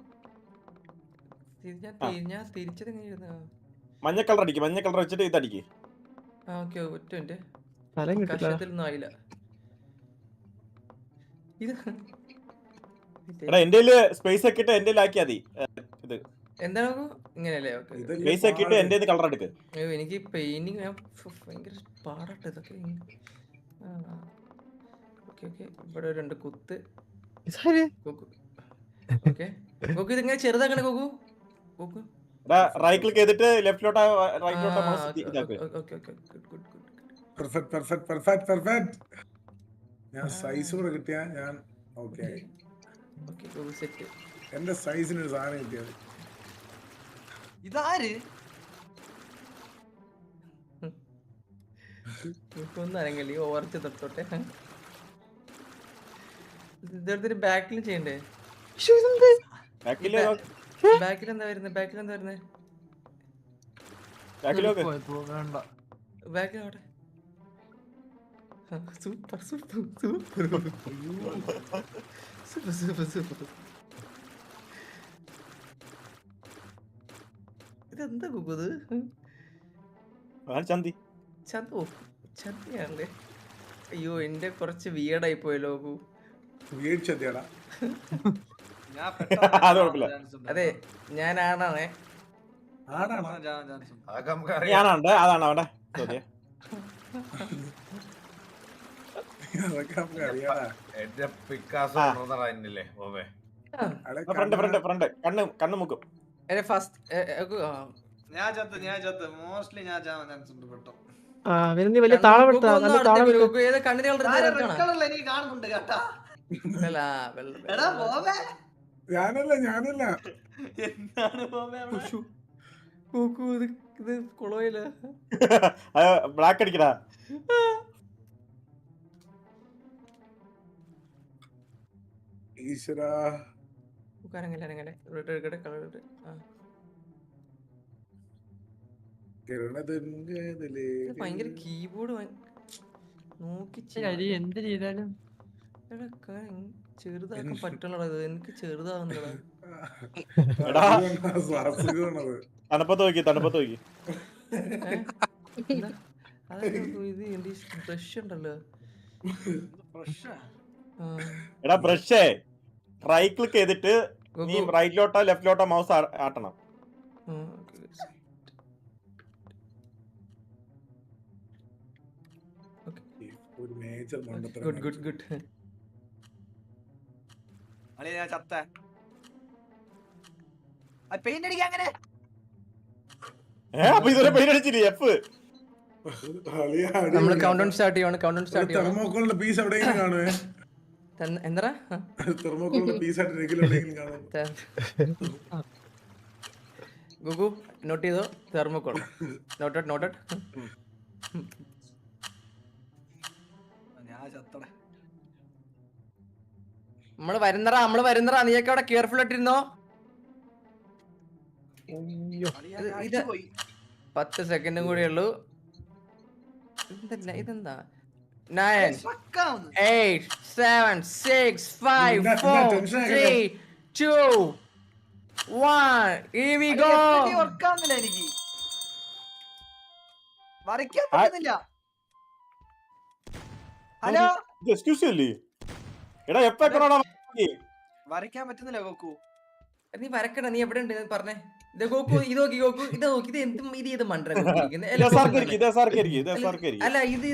[SPEAKER 2] ഞാൻ തിരിച്ചത് എങ്ങനെയായിരുന്നു?
[SPEAKER 4] മഞ്ഞ കളർ അടിക്കും. മഞ്ഞ കളർ വെച്ചിട്ട് ഇത് അടിക്കും.
[SPEAKER 2] ഓക്കെ ഒറ്റ മിനിറ്റ്.
[SPEAKER 1] സ്ഥലം കിട്ടില്ല.
[SPEAKER 2] കഷത്തിലൊന്നും ആയില്ല. ഇത്
[SPEAKER 4] എടാ എന്റെ സ്പേസ് ആക്കിയിട്ട് എന്റെ ആക്കിയാ മതി. ഇത്
[SPEAKER 2] എന്താണ് ഇങ്ങനെയല്ലേ? ഓക്കെ
[SPEAKER 4] സ്പേസ് ആക്കിയിട്ട് എന്റെ കളർ എടുക്ക്.
[SPEAKER 2] എനിക്ക് പെയിന്റിങ് ഭയങ്കര പാടട്ടെ ഇതൊക്കെ. ഓക്കെ ഓക്കെ ഇവിടെ 2 കുത്ത്.
[SPEAKER 1] ഇതാര്?
[SPEAKER 2] ഓക്കെ ഗോകു ഇതിങ്ങനെ ചെറുതാക്കണേ ഗോകു. ഗോകു
[SPEAKER 4] റൈറ്റ് ക്ലിക്ക് ചെയ്തിട്ട് ലെഫ്റ്റിലോട്ടാ മൗസ് ഇതാക്ക്.
[SPEAKER 5] പെർഫെക്റ്റ്. ഞാൻ സൈസ് കൂടെ കിട്ടിയാ ഞാൻ ഓക്കെ.
[SPEAKER 2] സെറ്റ്.
[SPEAKER 5] എന്റെ സൈസിന് ഒരു സാധനം കിട്ടിയത്.
[SPEAKER 7] ഇതാര്?
[SPEAKER 2] ഒന്നും അരങ്ങല്ലേ ഓർച്ച് തൊട്ടോട്ടെ. ഇതെടുത്തിട്ട് ബാക്കിൽ ചെയ്യണ്ടേ?
[SPEAKER 4] ബാക്കില്
[SPEAKER 2] ബാക്കിൽ എന്താ വരുന്നത്?
[SPEAKER 4] ബാക്കിലോക്ക്.
[SPEAKER 7] വേണ്ട.
[SPEAKER 2] ബാക്കിൽ അവിടെ സൂപ്പർ. ഇതെന്താ കുക്കുന്നത്?
[SPEAKER 4] ചന്തി
[SPEAKER 2] ചന്തിയാണല്ലേ? അയ്യോ എന്റെ കുറച്ച് വിയർഡായി പോയല്ലോ.
[SPEAKER 5] വീഴ്ചതയാടാ.
[SPEAKER 4] അത് കുഴപ്പമില്ല.
[SPEAKER 2] അതെ ഞാൻ ആണാണേ.
[SPEAKER 5] ആടാണോ?
[SPEAKER 4] ഞാനുണ്ട്. അതാണ് അവന്റെ ചോദ്യം.
[SPEAKER 5] അതൊക്കെ നമുക്ക് അറിയാടാ.
[SPEAKER 6] എന്റെ പിക്കാസോ എന്നില്ലേ ഓവേ.
[SPEAKER 4] ഫ്രണ്ട് കണ്ണ് മുക്കും.
[SPEAKER 2] ഫസ്റ്റ്
[SPEAKER 7] ഞാൻ ചത്ത് മോസ്റ്റ്ലി ഞാൻ ചാൻസ് ഉണ്ട് പെട്ടോ.
[SPEAKER 1] വലിയ താളം എടുത്താ. നല്ല താളം എടുത്താ.
[SPEAKER 2] കണ്ണിന്
[SPEAKER 7] എനിക്ക് കാണുന്നുണ്ട് കേട്ടാ.
[SPEAKER 5] ഞാനല്ല
[SPEAKER 7] എന്താണ്
[SPEAKER 2] ഇത് കുളയില്ല.
[SPEAKER 4] ബ്ലാക്ക് അടിക്കടാ.
[SPEAKER 5] ഈശ്വരാ.
[SPEAKER 2] ഭയങ്കര കീബോർഡ് നോക്കി
[SPEAKER 7] എന്ത് ചെയ്താലും
[SPEAKER 2] ചെറുതാക്കാൻ പറ്റണടാ. ഇത് എനിക്ക് ചെറുതാവുന്നടാ.
[SPEAKER 4] തണുപ്പത്ത് നോക്കി.
[SPEAKER 2] ഇത് എന്റെ ബ്രഷ് ഉണ്ടല്ലോ.
[SPEAKER 4] എടാ ബ്രഷേ റൈറ്റ് ക്ലിക്ക് ചെയ്തിട്ട് നീ റൈറ്റിലോട്ടോ ലെഫ്റ്റിലോട്ടോ മൗസ് ആട്ടണം.
[SPEAKER 5] ഒരു മേജർ മണ്ടത്തരം.
[SPEAKER 2] ഗുഡ്.
[SPEAKER 7] ഞാൻ ചത്ത പെയിന്റ് അടിക്കാൻ അങ്ങനെ.
[SPEAKER 4] അപ്പൊ ഇതുവരെ പെയിന്റ് അടിച്ചില്ലേ? എഫ്
[SPEAKER 2] നമ്മള് കൗണ്ട്ഡൗൺ സ്റ്റാർട്ട് ചെയ്യണം.
[SPEAKER 5] തെർമോക്കോളിന്റെ പീസ് എവിടെയെങ്കിലും കാണുവേ.
[SPEAKER 2] എന്താ
[SPEAKER 5] തെർമോക്കോളിന്റെ പീസ് ആയിട്ട് എവിടെയെങ്കിലും കാണും.
[SPEAKER 2] ഗുഗു നോട്ട് ചെയ്തോ? Thermocol noted.
[SPEAKER 7] ഞാൻ ചത്തടേ.
[SPEAKER 2] നമ്മള് വരുന്നറാ. നീയൊക്കെ അവിടെ കെയർഫുൾ ആയിട്ടിരുന്നോ. 10 സെക്കൻഡും കൂടെ ഉള്ളൂ. ഇതെന്താ? 9 8 7 6 5 4 3 2 1 here we go.
[SPEAKER 7] ഓർക്കാന്നില്ല എനിക്ക്. വരയ്ക്കാൻ പറ്റുന്നില്ല. ഹലോ
[SPEAKER 4] എക്സ്ക്യൂസ് അല്ലേ? എടാ എപ്പോഴാണ്
[SPEAKER 7] വരയ്ക്കാൻ പറ്റുന്നില്ല ഗോക്കു.
[SPEAKER 2] നീ വരക്കണ്ട. നീ എവിടെ ഉണ്ട് പറഞ്ഞേ. ഗോക്കു ഇത് നോക്കി. ഇത് എന്തും ഇത് മണ്ടര. അല്ല ഇത്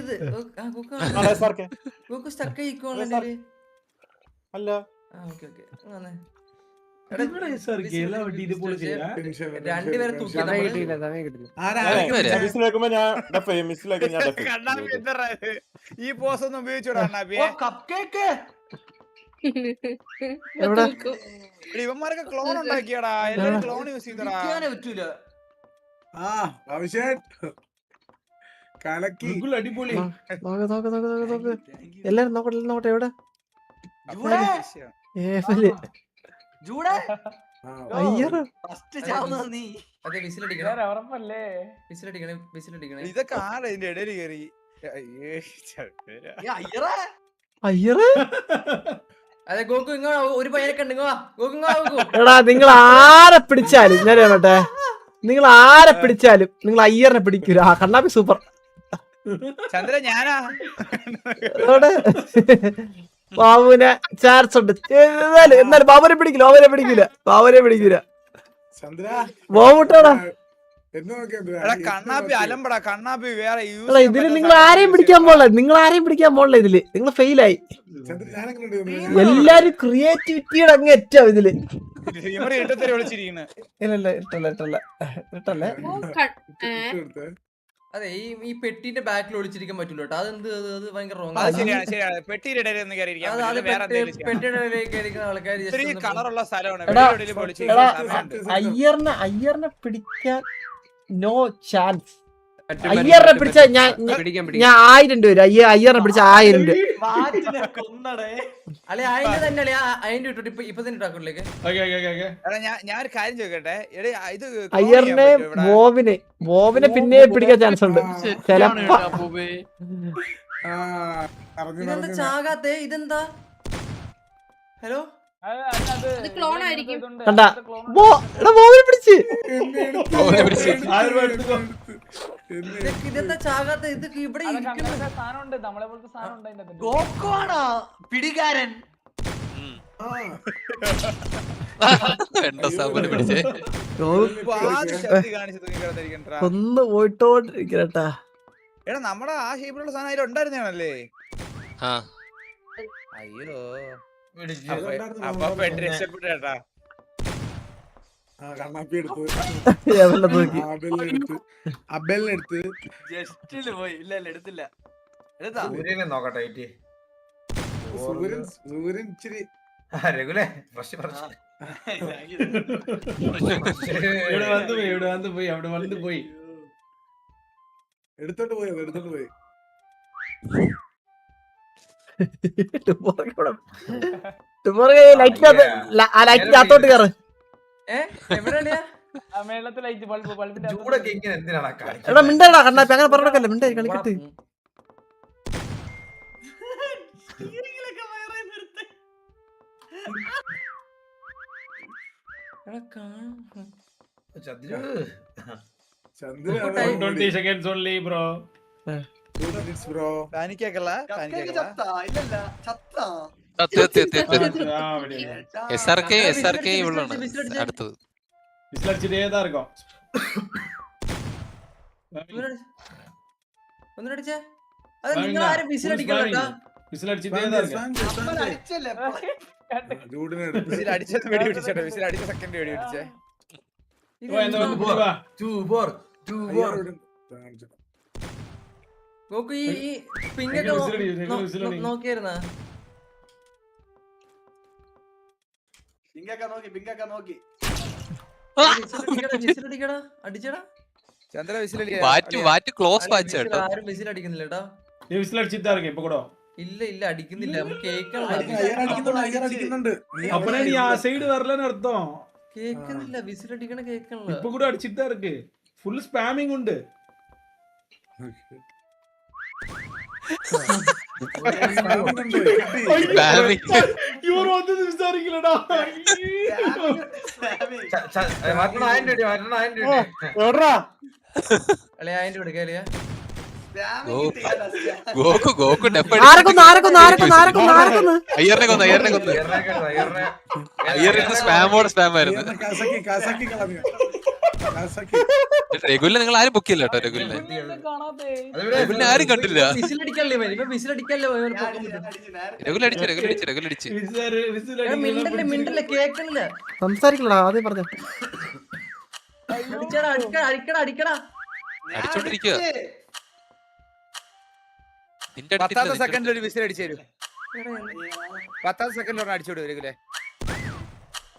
[SPEAKER 2] ഗോക്കു സ്റ്റക്ക് ആയിക്കോളെ.
[SPEAKER 4] അല്ല
[SPEAKER 2] രണ്ടുപേരെ തൂക്കി
[SPEAKER 8] ഈ പോസ് ഒന്നും ഉപയോഗിച്ചോടാ. ഇവന്മാരൊക്കെ ക്ലോൺ ഉണ്ടാക്കിയടാ. എല്ലാരും ക്ലോൺ യൂസ് ചെയ്തടാ.
[SPEAKER 2] പറ്റൂല.
[SPEAKER 5] അടിപൊളി.
[SPEAKER 1] എല്ലാരും നോക്കട്ടെ. എവിടെ?
[SPEAKER 2] വിസിലടിക്കണേ.
[SPEAKER 8] ഇതൊക്കെ ആരാ ഇതിന്റെ ഇടയിൽ കയറി? അയ്യേ, ചന്ദ്ര.
[SPEAKER 1] അയ്യറേ
[SPEAKER 2] അതെ ഗോകു ഇങ്ങോ ഒരു പയ്യനൊക്കെ ഉണ്ട്, ഇങ്ങോ വാ. ഗോകു ഇങ്ങോ വാ, ഗോകു.
[SPEAKER 1] എടാ നിങ്ങൾ ആരെ പിടിച്ചാലും ഞാൻ പറയട്ടെ, നിങ്ങൾ ആരെ പിടിച്ചാലും നിങ്ങൾ അയ്യറിനെ പിടിക്കൂല. ആ കണ്ണാപ്പി സൂപ്പർ.
[SPEAKER 8] ചന്ദ്ര ഞാനാ
[SPEAKER 1] ബാബുവിനെ ചാൻസ് ഉണ്ട്. എന്നാലും ബാബുനെ പിടിക്കില്ല, ബാബുനെ പിടിക്കൂല.
[SPEAKER 5] ചന്ദ്ര
[SPEAKER 1] ബോബുട്ടാടാ
[SPEAKER 5] എന്ന് നോക്കിയാ
[SPEAKER 8] എടാ കണ്ണാപ്പി അലമ്പടാ, കണ്ണാപ്പി വേറെ use
[SPEAKER 1] എടാ ഇതില്
[SPEAKER 8] ചെയ്യാൻ
[SPEAKER 1] നിങ്ങൾ
[SPEAKER 8] പറ്റാത്ത
[SPEAKER 1] ആരെയും പിടിക്കാൻ പോണില്ല, ഇതില് നിങ്ങൾ ഫെയിലായി.
[SPEAKER 5] ചന്ദ്ര ഞാനെങ്ങനെ
[SPEAKER 1] എല്ലാരും ക്രിയേറ്റിവിറ്റിയുടെ അങ്ങ് എറ്റാവും ഇതില്.
[SPEAKER 8] ഇവരെ ഇട്ടത്തരെ വിളിച്ചിരിക്കുന്നു.
[SPEAKER 1] ഇല്ലല്ല ഇട്ടല്ലേ
[SPEAKER 9] ഓ, ക- ഏ?
[SPEAKER 2] അതെ ഈ പെട്ടിന്റെ ബാക്കിൽ ഒളിച്ചിരിക്കാൻ പറ്റൂല കേട്ടോ. അതെന്ത് അത് ഭയങ്കര റോങ്.
[SPEAKER 8] അത് ശരിയാണ് പെട്ടിയുടെ ഇടയിൽ ഒന്ന് കയറിയിരിക്കാൻ പറ്റില്ല, വേറെ എന്തെങ്കിലും ചെയ്യാം.
[SPEAKER 2] പെട്ടിയുടെ ഇടയിലേക്ക് ഇരിക്കുന്ന ആൾക്കാർ
[SPEAKER 8] ഇത്തിരി കളറുള്ള സ്ഥലമാണ്,
[SPEAKER 1] എടാ,
[SPEAKER 8] വെളിയുടെ ഇടയിൽ ഒളിച്ചിരിക്കാൻ സമയമുണ്ട്.
[SPEAKER 1] അയ്യറിനെ പിടിക്കാൻ നോ ചാൻസ്. അയ്യറിനെ പിടിച്ചാ ഞാൻ 1000 രൂപ അയ്യറിനെ പിടിച്ച 1000 രൂപ.
[SPEAKER 2] അല്ലെ അതിന്റെ തന്നെ അല്ലെ അതിന്റെ ഇട്ടു ഇപ്പൊ തന്നെ ഇട്ടു അക്കൗണ്ടിലേക്ക്.
[SPEAKER 8] എടാ ഞാൻ ഒരു കാര്യം ചോദിക്കട്ടെ, എടാ ഇത്
[SPEAKER 1] അയ്യറിനെ ബോബിനെ പിന്നെ പിടിക്കാൻ ചാൻസ് ഉണ്ട് ചെലപ്പോ.
[SPEAKER 2] ഇതെന്താ ചാകാത്തെ? ഇതെന്താ? ഹലോ
[SPEAKER 9] അത് ക്ലോൺ ആയിരിക്കും.
[SPEAKER 1] കണ്ടാ ബോബിനെ പിടിച്ച്.
[SPEAKER 2] ഇതെന്താ ചാകാത്ത? ഇത് ഇവിടെ ഇരിക്കുന്നു.
[SPEAKER 7] പിടികാരൻ
[SPEAKER 3] പിടിച്ചേ.
[SPEAKER 8] കാണിച്ചു തൂങ്ങിക്കിടന്നിരിക്കണ്ടാ.
[SPEAKER 1] ഒന്ന് പോയിട്ടോണ്ടിരിക്കട്ടാ.
[SPEAKER 8] എടാ നമ്മുടെ ആ ഷേപ്പിലുള്ള സാധനം അതിൽ ഉണ്ടായിരുന്നേ.
[SPEAKER 3] ആ
[SPEAKER 8] അയ്യോ അപ്പൊ പെട്ട് രക്ഷപ്പെട്ടേട്ടാ.
[SPEAKER 5] കണ്ണാപ്പി എടുത്ത്
[SPEAKER 1] എവിടെ നോക്കി
[SPEAKER 5] അബലിനെടുത്ത്
[SPEAKER 7] ജസ്റ്റില് പോയി. ഇല്ല എടുത്തില്ല. എടുത്താ
[SPEAKER 6] സൂര്യനെ നോക്കട്ടെ ഏറ്റി.
[SPEAKER 5] സൂര്യൻ ഇച്ചിരി
[SPEAKER 6] രഘുലേ ഫ്രഷ്
[SPEAKER 5] എടുത്തോണ്ട് പോയി
[SPEAKER 1] ലൈറ്റിനകത്തോട്ട് കയറ്.
[SPEAKER 2] എവിടെയാ?
[SPEAKER 6] ചൂടൊക്കെ ഇങ്ങനെ എന്തിനാണ്
[SPEAKER 1] എടാ മിണ്ടടാ കണ്ണാപ്പി, അങ്ങനെ പറഞ്ഞല്ലേ മിണ്ടായി കളിക്കട്ടെ.
[SPEAKER 3] SRK ഇവളാണ് അടുത്തത്.
[SPEAKER 2] ഒന്നടിച്ചേ. അത് നിങ്ങൾ ആരും വിസിലടിക്കണം കേട്ടോ.
[SPEAKER 8] അടിച്ചത് വെടി പിടിച്ചോട്ടെ, വിസിൽ അടിച്ച സെക്കൻഡ് വെടി പിടിച്ചേ.
[SPEAKER 2] ഗോകു ഈ പിങ്കൊക്കെ നോക്കിയായിരുന്നാ? വിസിലടിക്കടാ, അടിച്ചടാ.
[SPEAKER 8] ചന്ദ്ര വിസിൽ
[SPEAKER 3] വാറ്റ് ക്ലോസ് വാച്ച് കേട്ടോ.
[SPEAKER 2] ആരും വിസിലടിക്കുന്നില്ല കേട്ടോ. ഇല്ല അടിക്കുന്നില്ല. നമുക്ക് കേക്കുന്നില്ല വിസിലടിക്കണ കേക്കണല്ലോ.
[SPEAKER 5] ഫുൾ സ്പാമിംഗ് ഉണ്ട്.
[SPEAKER 2] അല്ലെ അതിന്റെ എടുക്കാലിയ
[SPEAKER 3] ഗോകു അയ്യറിനെ കൊന്നു അയ്യറിന് സ്പാമോടെ സ്പാം ആയിരുന്നു. രഘുലിനെ നിങ്ങൾ ആരും ബുക്ക് ചെയ്യില്ല കേട്ടോ. രഘുലിനെ ആരും കണ്ടില്ല. രഘുലടിച്ച്
[SPEAKER 2] മിണ്ടല്ലേ കേക്കണില്ല.
[SPEAKER 1] സംസാരിക്കണടാ ആദ്യം പറഞ്ഞ
[SPEAKER 2] അടിക്കടാ
[SPEAKER 3] അടിച്ചോണ്ടിരിക്കുക.
[SPEAKER 8] പത്താമത്തെ സെക്കൻഡിൽ ഒരു വിസിൽ അടിച്ചു തരൂ. 10 സെക്കൻഡിൽ ഒരെണ്ണം അടിച്ചോടൂ രഘുലേ,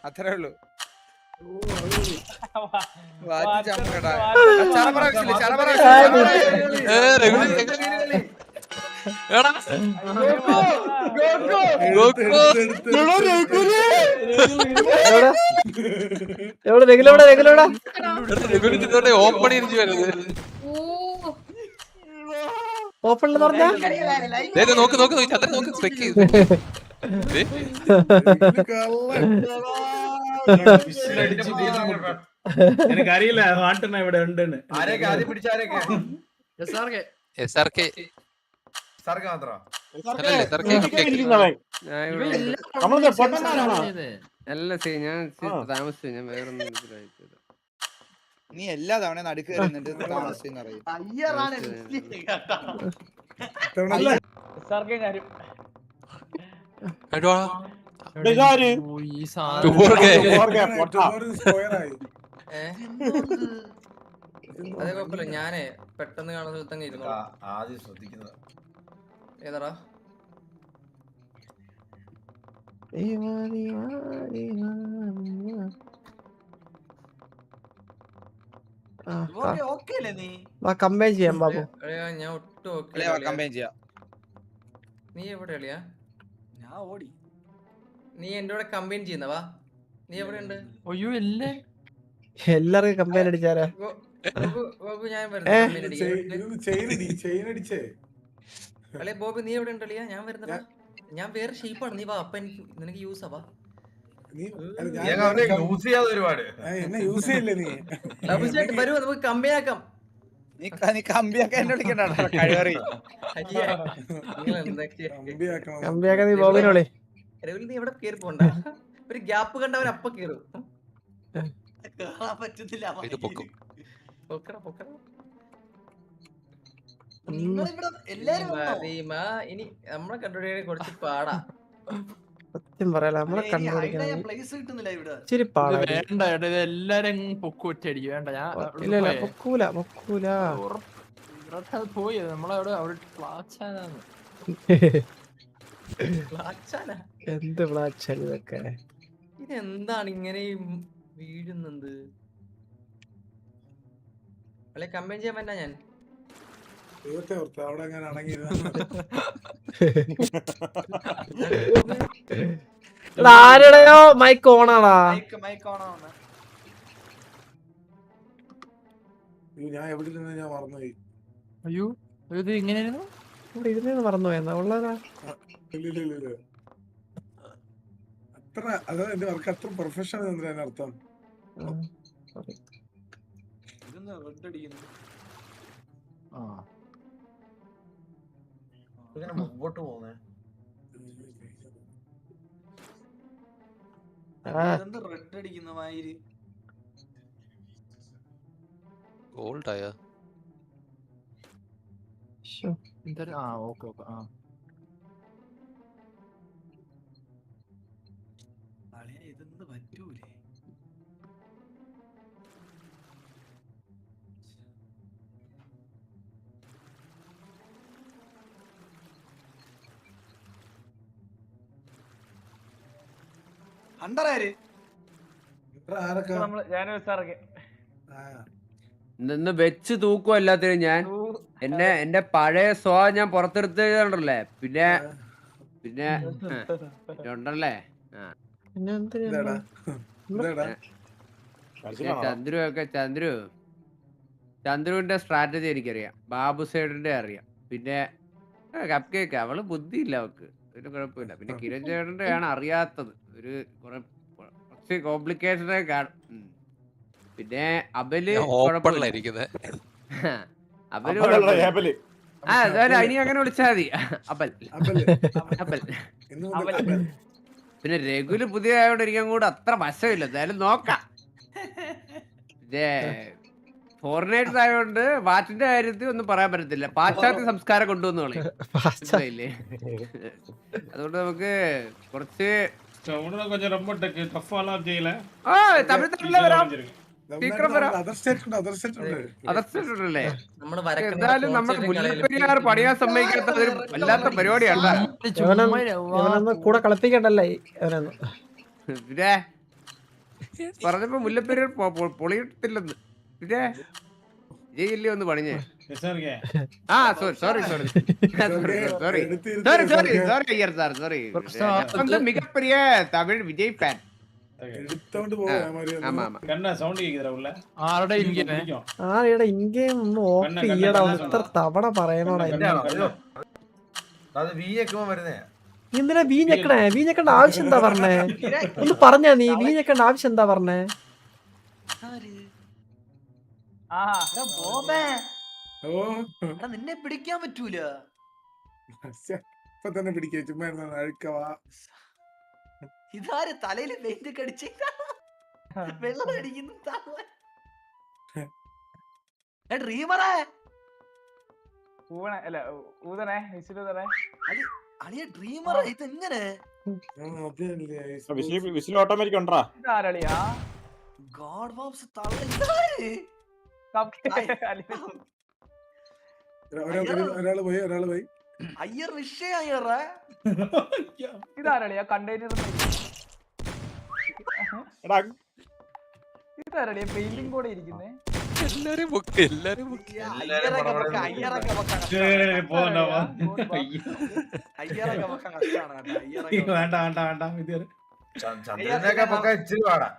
[SPEAKER 8] അത്രേ ഉള്ളൂ.
[SPEAKER 1] ഓ ഓപ്പണിലെന്ന് പറഞ്ഞാ
[SPEAKER 3] നോക്ക് നോക്ക് നോക്ക് ചന്ദ്രൻ നോക്ക് സ്പെക്ക് ചെയ്ത്
[SPEAKER 5] എനിക്കറിയില്ല ഹാട്ടണ ഇവിടെ ഉണ്ടെന്ന്.
[SPEAKER 6] ആരെയൊക്കെ ആദ്യം പിടിച്ച ആരെയൊക്കെ
[SPEAKER 3] SRK
[SPEAKER 6] സാർക്ക് മാത്രം
[SPEAKER 3] അല്ലല്ലേ SRK
[SPEAKER 4] ഇരിക്കുന്നവൻ. നമ്മളത് പൊട്ടന്മാരാണോ?
[SPEAKER 8] അല്ല ഞാൻ താമസിച്ചു ഞാൻ വേറൊന്നും നീ എല്ലാ തവണ നടുക്ക് കയറുന്നുണ്ട് താമസിച്ചെന്ന് അറിയും
[SPEAKER 4] ഇതാര്?
[SPEAKER 7] ഈ സാധനം
[SPEAKER 4] ഓർക്കെ, പൊട്ടാ.
[SPEAKER 2] അതേ കുഴപ്പമില്ല, ഞാനേ പെട്ടെന്ന് കാണുന്ന സ്ഥലത്തങ്ങ് ഇരുന്നു.
[SPEAKER 6] ആദ്യം ശ്രദ്ധിക്കുന്നത്
[SPEAKER 2] ഏതാടാ
[SPEAKER 1] കമ്പൈൻ ചെയ്യാം ബാബു.
[SPEAKER 2] അളിയാ, ഞാൻ ഒട്ടും
[SPEAKER 8] കമ്പൈൻ ചെയ്യാം
[SPEAKER 2] നീ എവിടെ അളിയാ? നീ എന്റെ കൂടെ കമ്പൈൻ ചെയ്യുന്നവാ? നീ എവിടെ ഉണ്ട്?
[SPEAKER 7] അയ്യോ അല്ലേ
[SPEAKER 1] എല്ലാവർക്കും കമ്പൈൻ അടിച്ചാരാ?
[SPEAKER 2] ഞാൻ അളിയ ബോബി, നീ എവിടെ ഉണ്ട് അളിയാ? ഞാൻ വരുന്നടാ. ഞാൻ വേറെ ഷേപ്പാണ്. നീ വാ, അപ്പൊ എനിക്ക് നിനക്ക് യൂസ് ആവാ.
[SPEAKER 6] യൂസ് ചെയ്യാതെ ഒരുപാട്
[SPEAKER 2] വരൂ, നമുക്ക് കമ്പൈൻ ആക്കാം.
[SPEAKER 8] നീ കമ്പിയൊക്കെ എന്നെ വിളിക്കണ്ട കഴിവറി
[SPEAKER 2] അയ്യേ, നിങ്ങൾ എന്തൊക്കെയാ?
[SPEAKER 1] കമ്പിയാക്കാൻ നീ ബോബിനോളി.
[SPEAKER 2] രവിൽ, നീ എവിടെ കേറി പോണ്ട. ഒരു ഗ്യാപ്പ് കണ്ടവൻ അപ്പ കേറും.
[SPEAKER 3] ഇത് പൊക്കും.
[SPEAKER 2] പൊക്കടാ, പൊക്കടാ. ഇനി നമ്മളെ കണ്ടുപിടിക്കാൻ കുറച്ച് പാടാ.
[SPEAKER 1] സത്യം പറയാല നമ്മളെ കണ്ടുപിടിക്കണം ഇച്ചിരി പാടാ.
[SPEAKER 7] വേണ്ട ഏട്ടാ, ഇത് എല്ലാരും പൊക്കു ഒറ്റയടിക്കും. വേണ്ട ഞാൻ
[SPEAKER 1] ഇല്ല ഇല്ല, പൊക്കൂല പൊക്കൂല.
[SPEAKER 7] പോയി നമ്മളവിടെ അവിടെ പ്ലാച്ചാനാണ്.
[SPEAKER 2] പ്ലാച്ചാനാ?
[SPEAKER 1] എന്ത് പ്ലാച്ചാണ് ഇതൊക്കെ?
[SPEAKER 2] ഇതെന്താണ് ഇങ്ങനെ വീഴുന്നത്? അല്ലെ കമ്പൈൻ ചെയ്യാൻ പറ്റാ ഞാൻ
[SPEAKER 5] അവിടെ അങ്ങനെ അടങ്ങിയിരുന്ന
[SPEAKER 1] ആരുടെയോ മൈക്ക് ഓണാടാ.
[SPEAKER 5] ഞാൻ എവിടെ ഇരുന്ന് ഞാൻ മറന്നുപോയി.
[SPEAKER 7] അയ്യോ ഇത് ഇങ്ങനെയായിരുന്നു.
[SPEAKER 1] ഇവിടെ ഇരുന്നേന്ന് മറന്നുപോയെന്നാ ഉള്ളതാ.
[SPEAKER 5] ഇല്ല അത്ര അതാ എന്റെ വർക്ക് അത്ര പ്രൊഫഷണൽ എന്തിനാ അർത്ഥം?
[SPEAKER 6] മുമ്പോട്ട് പോകുന്നേ
[SPEAKER 3] ഗോൾഡ് ആയ
[SPEAKER 7] ഓക്കെ ഓക്കെ ആ
[SPEAKER 5] ഇതൊന്നും പറ്റൂലേ?
[SPEAKER 8] നിന്ന് വെച്ച് തൂക്കും എല്ലാത്തിനും ഞാൻ എന്റെ പഴയ ഞാൻ പുറത്തെടുത്തല്ലേ പിന്നെ പിന്നെ ഉണ്ടല്ലേ ചന്ദ്രുവിന്റെ സ്ട്രാറ്റജി എനിക്കറിയാം, ബാബു സൈഡിന്റെ അറിയാം, പിന്നെ കപ്പ് കേക്ക് അവള് ബുദ്ധിയില്ല അവക്ക്, ഒരു കുഴപ്പമില്ല. പിന്നെ കിരൺ ചേട്ടന്റെ ആണ് അറിയാത്തത്, ഒരു കുറച്ച് കോംപ്ലിക്കേഷനെ കാണും. പിന്നെ അബല് അബല് ഇനി അങ്ങനെ വിളിച്ചാൽ മതി അബൽ അബൽ. പിന്നെ രഘുല് പുതിയ ആയതുകൊണ്ട് എനിക്കും കൂടെ അത്ര വശമില്ല, എന്തായാലും നോക്കാം. പിന്നെ ഫോറിനേഴ്സ് ആയതുകൊണ്ട് വാറ്റിന്റെ കാര്യത്തിൽ ഒന്നും പറയാൻ പറ്റത്തില്ല, പാശ്ചാത്യ സംസ്കാരം കൊണ്ടുവന്നു കളയും. അതുകൊണ്ട് നമുക്ക് കുറച്ച് എന്തായാലും നമ്മുടെ മുല്ലപ്പെരിയാർ പണിയാൻ സമ്മതിക്കാത്ത ഒരു വല്ലാത്ത പരിപാടിയാണ്.
[SPEAKER 1] കൂടെ കളിപ്പിക്കണ്ടല്ലേ
[SPEAKER 8] പിന്നെ പറഞ്ഞപ്പോ മുല്ലപ്പെരിയാർ പൊളിയിട്ടില്ലെന്ന് പിന്നെ വിജയില്ലേ ഒന്ന് പണിഞ്ഞേ. ആ sorry sorry sorry sorry sorry sorry sorry Iyer sir sorry. മികപ്പെരിയ തമിഴ് വിജയ് ഫാൻ.
[SPEAKER 5] എടുത്തോണ്ട് പോവാ
[SPEAKER 8] ஆமா ஆமா
[SPEAKER 7] ആരുടെ ഇരിക്കുന്നേ
[SPEAKER 1] ആരെടാ ഇൻഗെയിം ഒന്ന് ഓഫ് ചെയ്യടാ ഇത്ര തവണ പറയണോടാ
[SPEAKER 6] അത് വീഞ്ഞൊക്കെ വരുന്നേ
[SPEAKER 1] എന്തിനാ വീഞ്ഞക്കണേ വീഞ്ഞക്കണ്ട ആവശ്യം എന്താ പറഞ്ഞേ ഒന്ന് പറഞ്ഞാ നീ വീഞ്ഞക്കണ്ട ആവശ്യം എന്താ പറഞ്ഞേ
[SPEAKER 5] ഓ
[SPEAKER 2] നിന്നെ പിടിക്കാൻ പറ്റൂല.
[SPEAKER 5] ഇപ്പൊ തന്നെ പിടിക്കുക ചുമ്മാ അഴുക്കവാ
[SPEAKER 2] ഇതാര് തലയില് പെയിന്റ് കടിച്ച് വെള്ളം അടിക്കുന്നു ഡ്രീമറേ അളിയ ഡ്രീമറേ ഇതെങ്ങനെ
[SPEAKER 4] വിസിൽ ഓട്ടോമാറ്റിക് ഉണ്ടാ
[SPEAKER 2] ഗോഡ് ബോബ്സ് തള്ളി
[SPEAKER 5] ഒരാള് പോയി
[SPEAKER 2] അയ്യർ വിഷയറ
[SPEAKER 7] ഇതാരളിയാ കണ്ടെയ്നർ ഇതാരളിയാ പെയിന്റിംഗ് കൂടെ ഇരിക്കുന്നേ
[SPEAKER 3] എല്ലാരും പൊക്കി
[SPEAKER 6] ചന്ദ്രനൊക്കെ പൊക്കാൻ ഇച്ചിരി പാടാ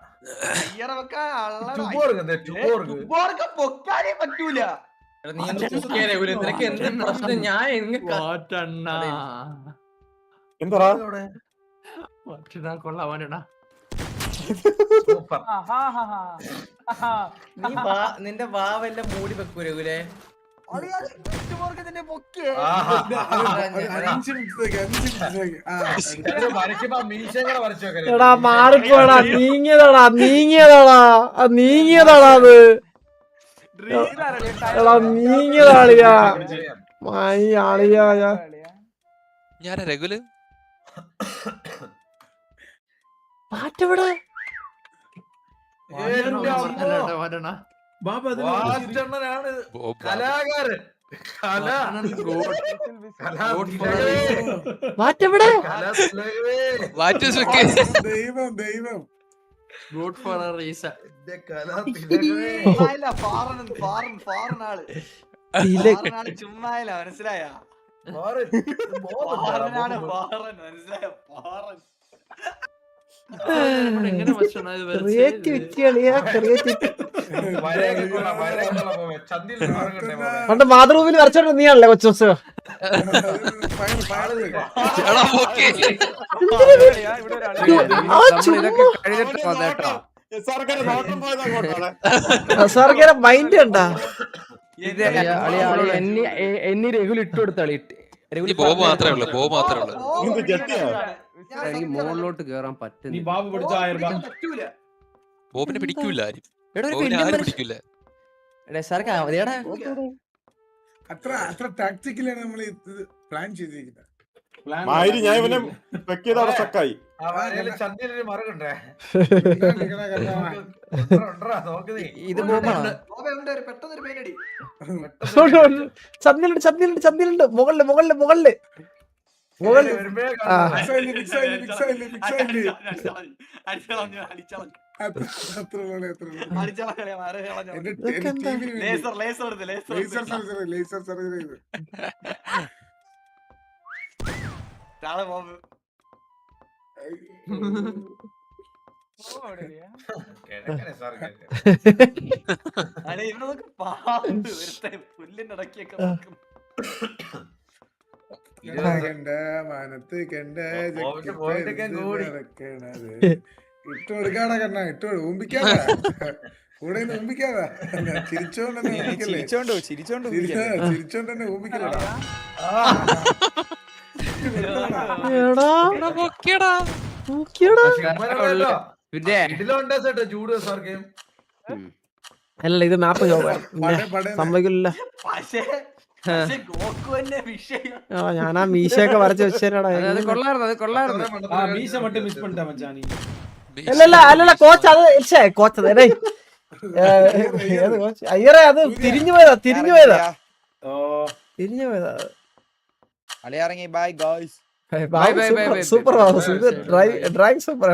[SPEAKER 2] പൊക്കാനേ പറ്റൂല. നിനക്ക് എന്ത് പ്രശ്നം? ഞാൻ
[SPEAKER 4] എന്താ
[SPEAKER 7] കൊള്ളാവാനടാ
[SPEAKER 6] സൂപ്പർ
[SPEAKER 2] നിന്റെ വാവെല്ലാം മൂടി വെക്കൂലേ
[SPEAKER 1] എടാ മാറിപ്പോടാ നീങ്ങിയതാടാ അത് എടാ നീങ്ങിയതാളിയാ ആളിയാ
[SPEAKER 3] ഞാൻ രഘുല്
[SPEAKER 1] പാറ്റവിടെ
[SPEAKER 6] വാറ്റണ്ണനാണ് കലാകാരൻ
[SPEAKER 1] പാറ്റവിടെ
[SPEAKER 5] ദൈവം
[SPEAKER 7] ഗുഡ് ഫോർ എ റീസൺ
[SPEAKER 2] ചുമ്മാല മനസ്സിലായ
[SPEAKER 7] എങ്ങനെ ഭക്ഷണം
[SPEAKER 1] ക്രിയേറ്റിവിറ്റി അളിയാ ക്രിയേറ്റിവിറ്റി പണ്ട് മാതൃഭൂമിയിൽ വരച്ചോണ്ട് നീയാണല്ലേ കൊച്ചു
[SPEAKER 8] കഴിഞ്ഞിട്ട് വന്നേട്ടോ
[SPEAKER 1] സാർക്കാരെ മൈൻഡ് കണ്ടാ
[SPEAKER 7] എന്നീ രഘുൽ ഇട്ട് കൊടുത്താളി
[SPEAKER 3] ബോബ് മാത്രമേ ഉള്ളൂ
[SPEAKER 8] എനിക്ക് മുകളിലോട്ട് കേറാൻ പറ്റുന്നില്ല
[SPEAKER 3] ബോബിനെ പിടിക്കൂല ആരും ആരും പിടിക്കൂല
[SPEAKER 5] അത്ര ടാക്ടിക്കലാണ് നമ്മൾ ഇത് പ്ലാൻ ചെയ്തിരിക്കുന്നത്
[SPEAKER 4] ഞാൻ ഇവനെ വെക്കിയതവിടെ സ്റ്റക്കായി
[SPEAKER 6] ചന്ദ്രന് മറുകണ്ടേ
[SPEAKER 2] ഇത്
[SPEAKER 1] ചന്ദ്രനുണ്ട് മുകളില്
[SPEAKER 2] പുല്ലിനിടക്കിയൊക്കെ
[SPEAKER 5] മനത്ത് കണ്ട ഇട്ട് കൊടുക്കാടാ കണ്ണ ഇട്ട് ഊമ്പിക്കാതാ കൂടെ ഊമ്പിക്കാതാ ചിരിച്ചോണ്ട് തന്നെ ഊമ്പിക്കലാ
[SPEAKER 1] അല്ല ഇത് മാപ്പ് സംഭവിക്കില്ല ഞാനാ മീശയൊക്കെ വരച്ച് വെച്ചേരാടാ അല്ലല്ല കോച്ച് അത് കോച്ചത് അയ്യറേ അത് തിരിഞ്ഞു പോയതാ
[SPEAKER 7] bye guys
[SPEAKER 1] super driving super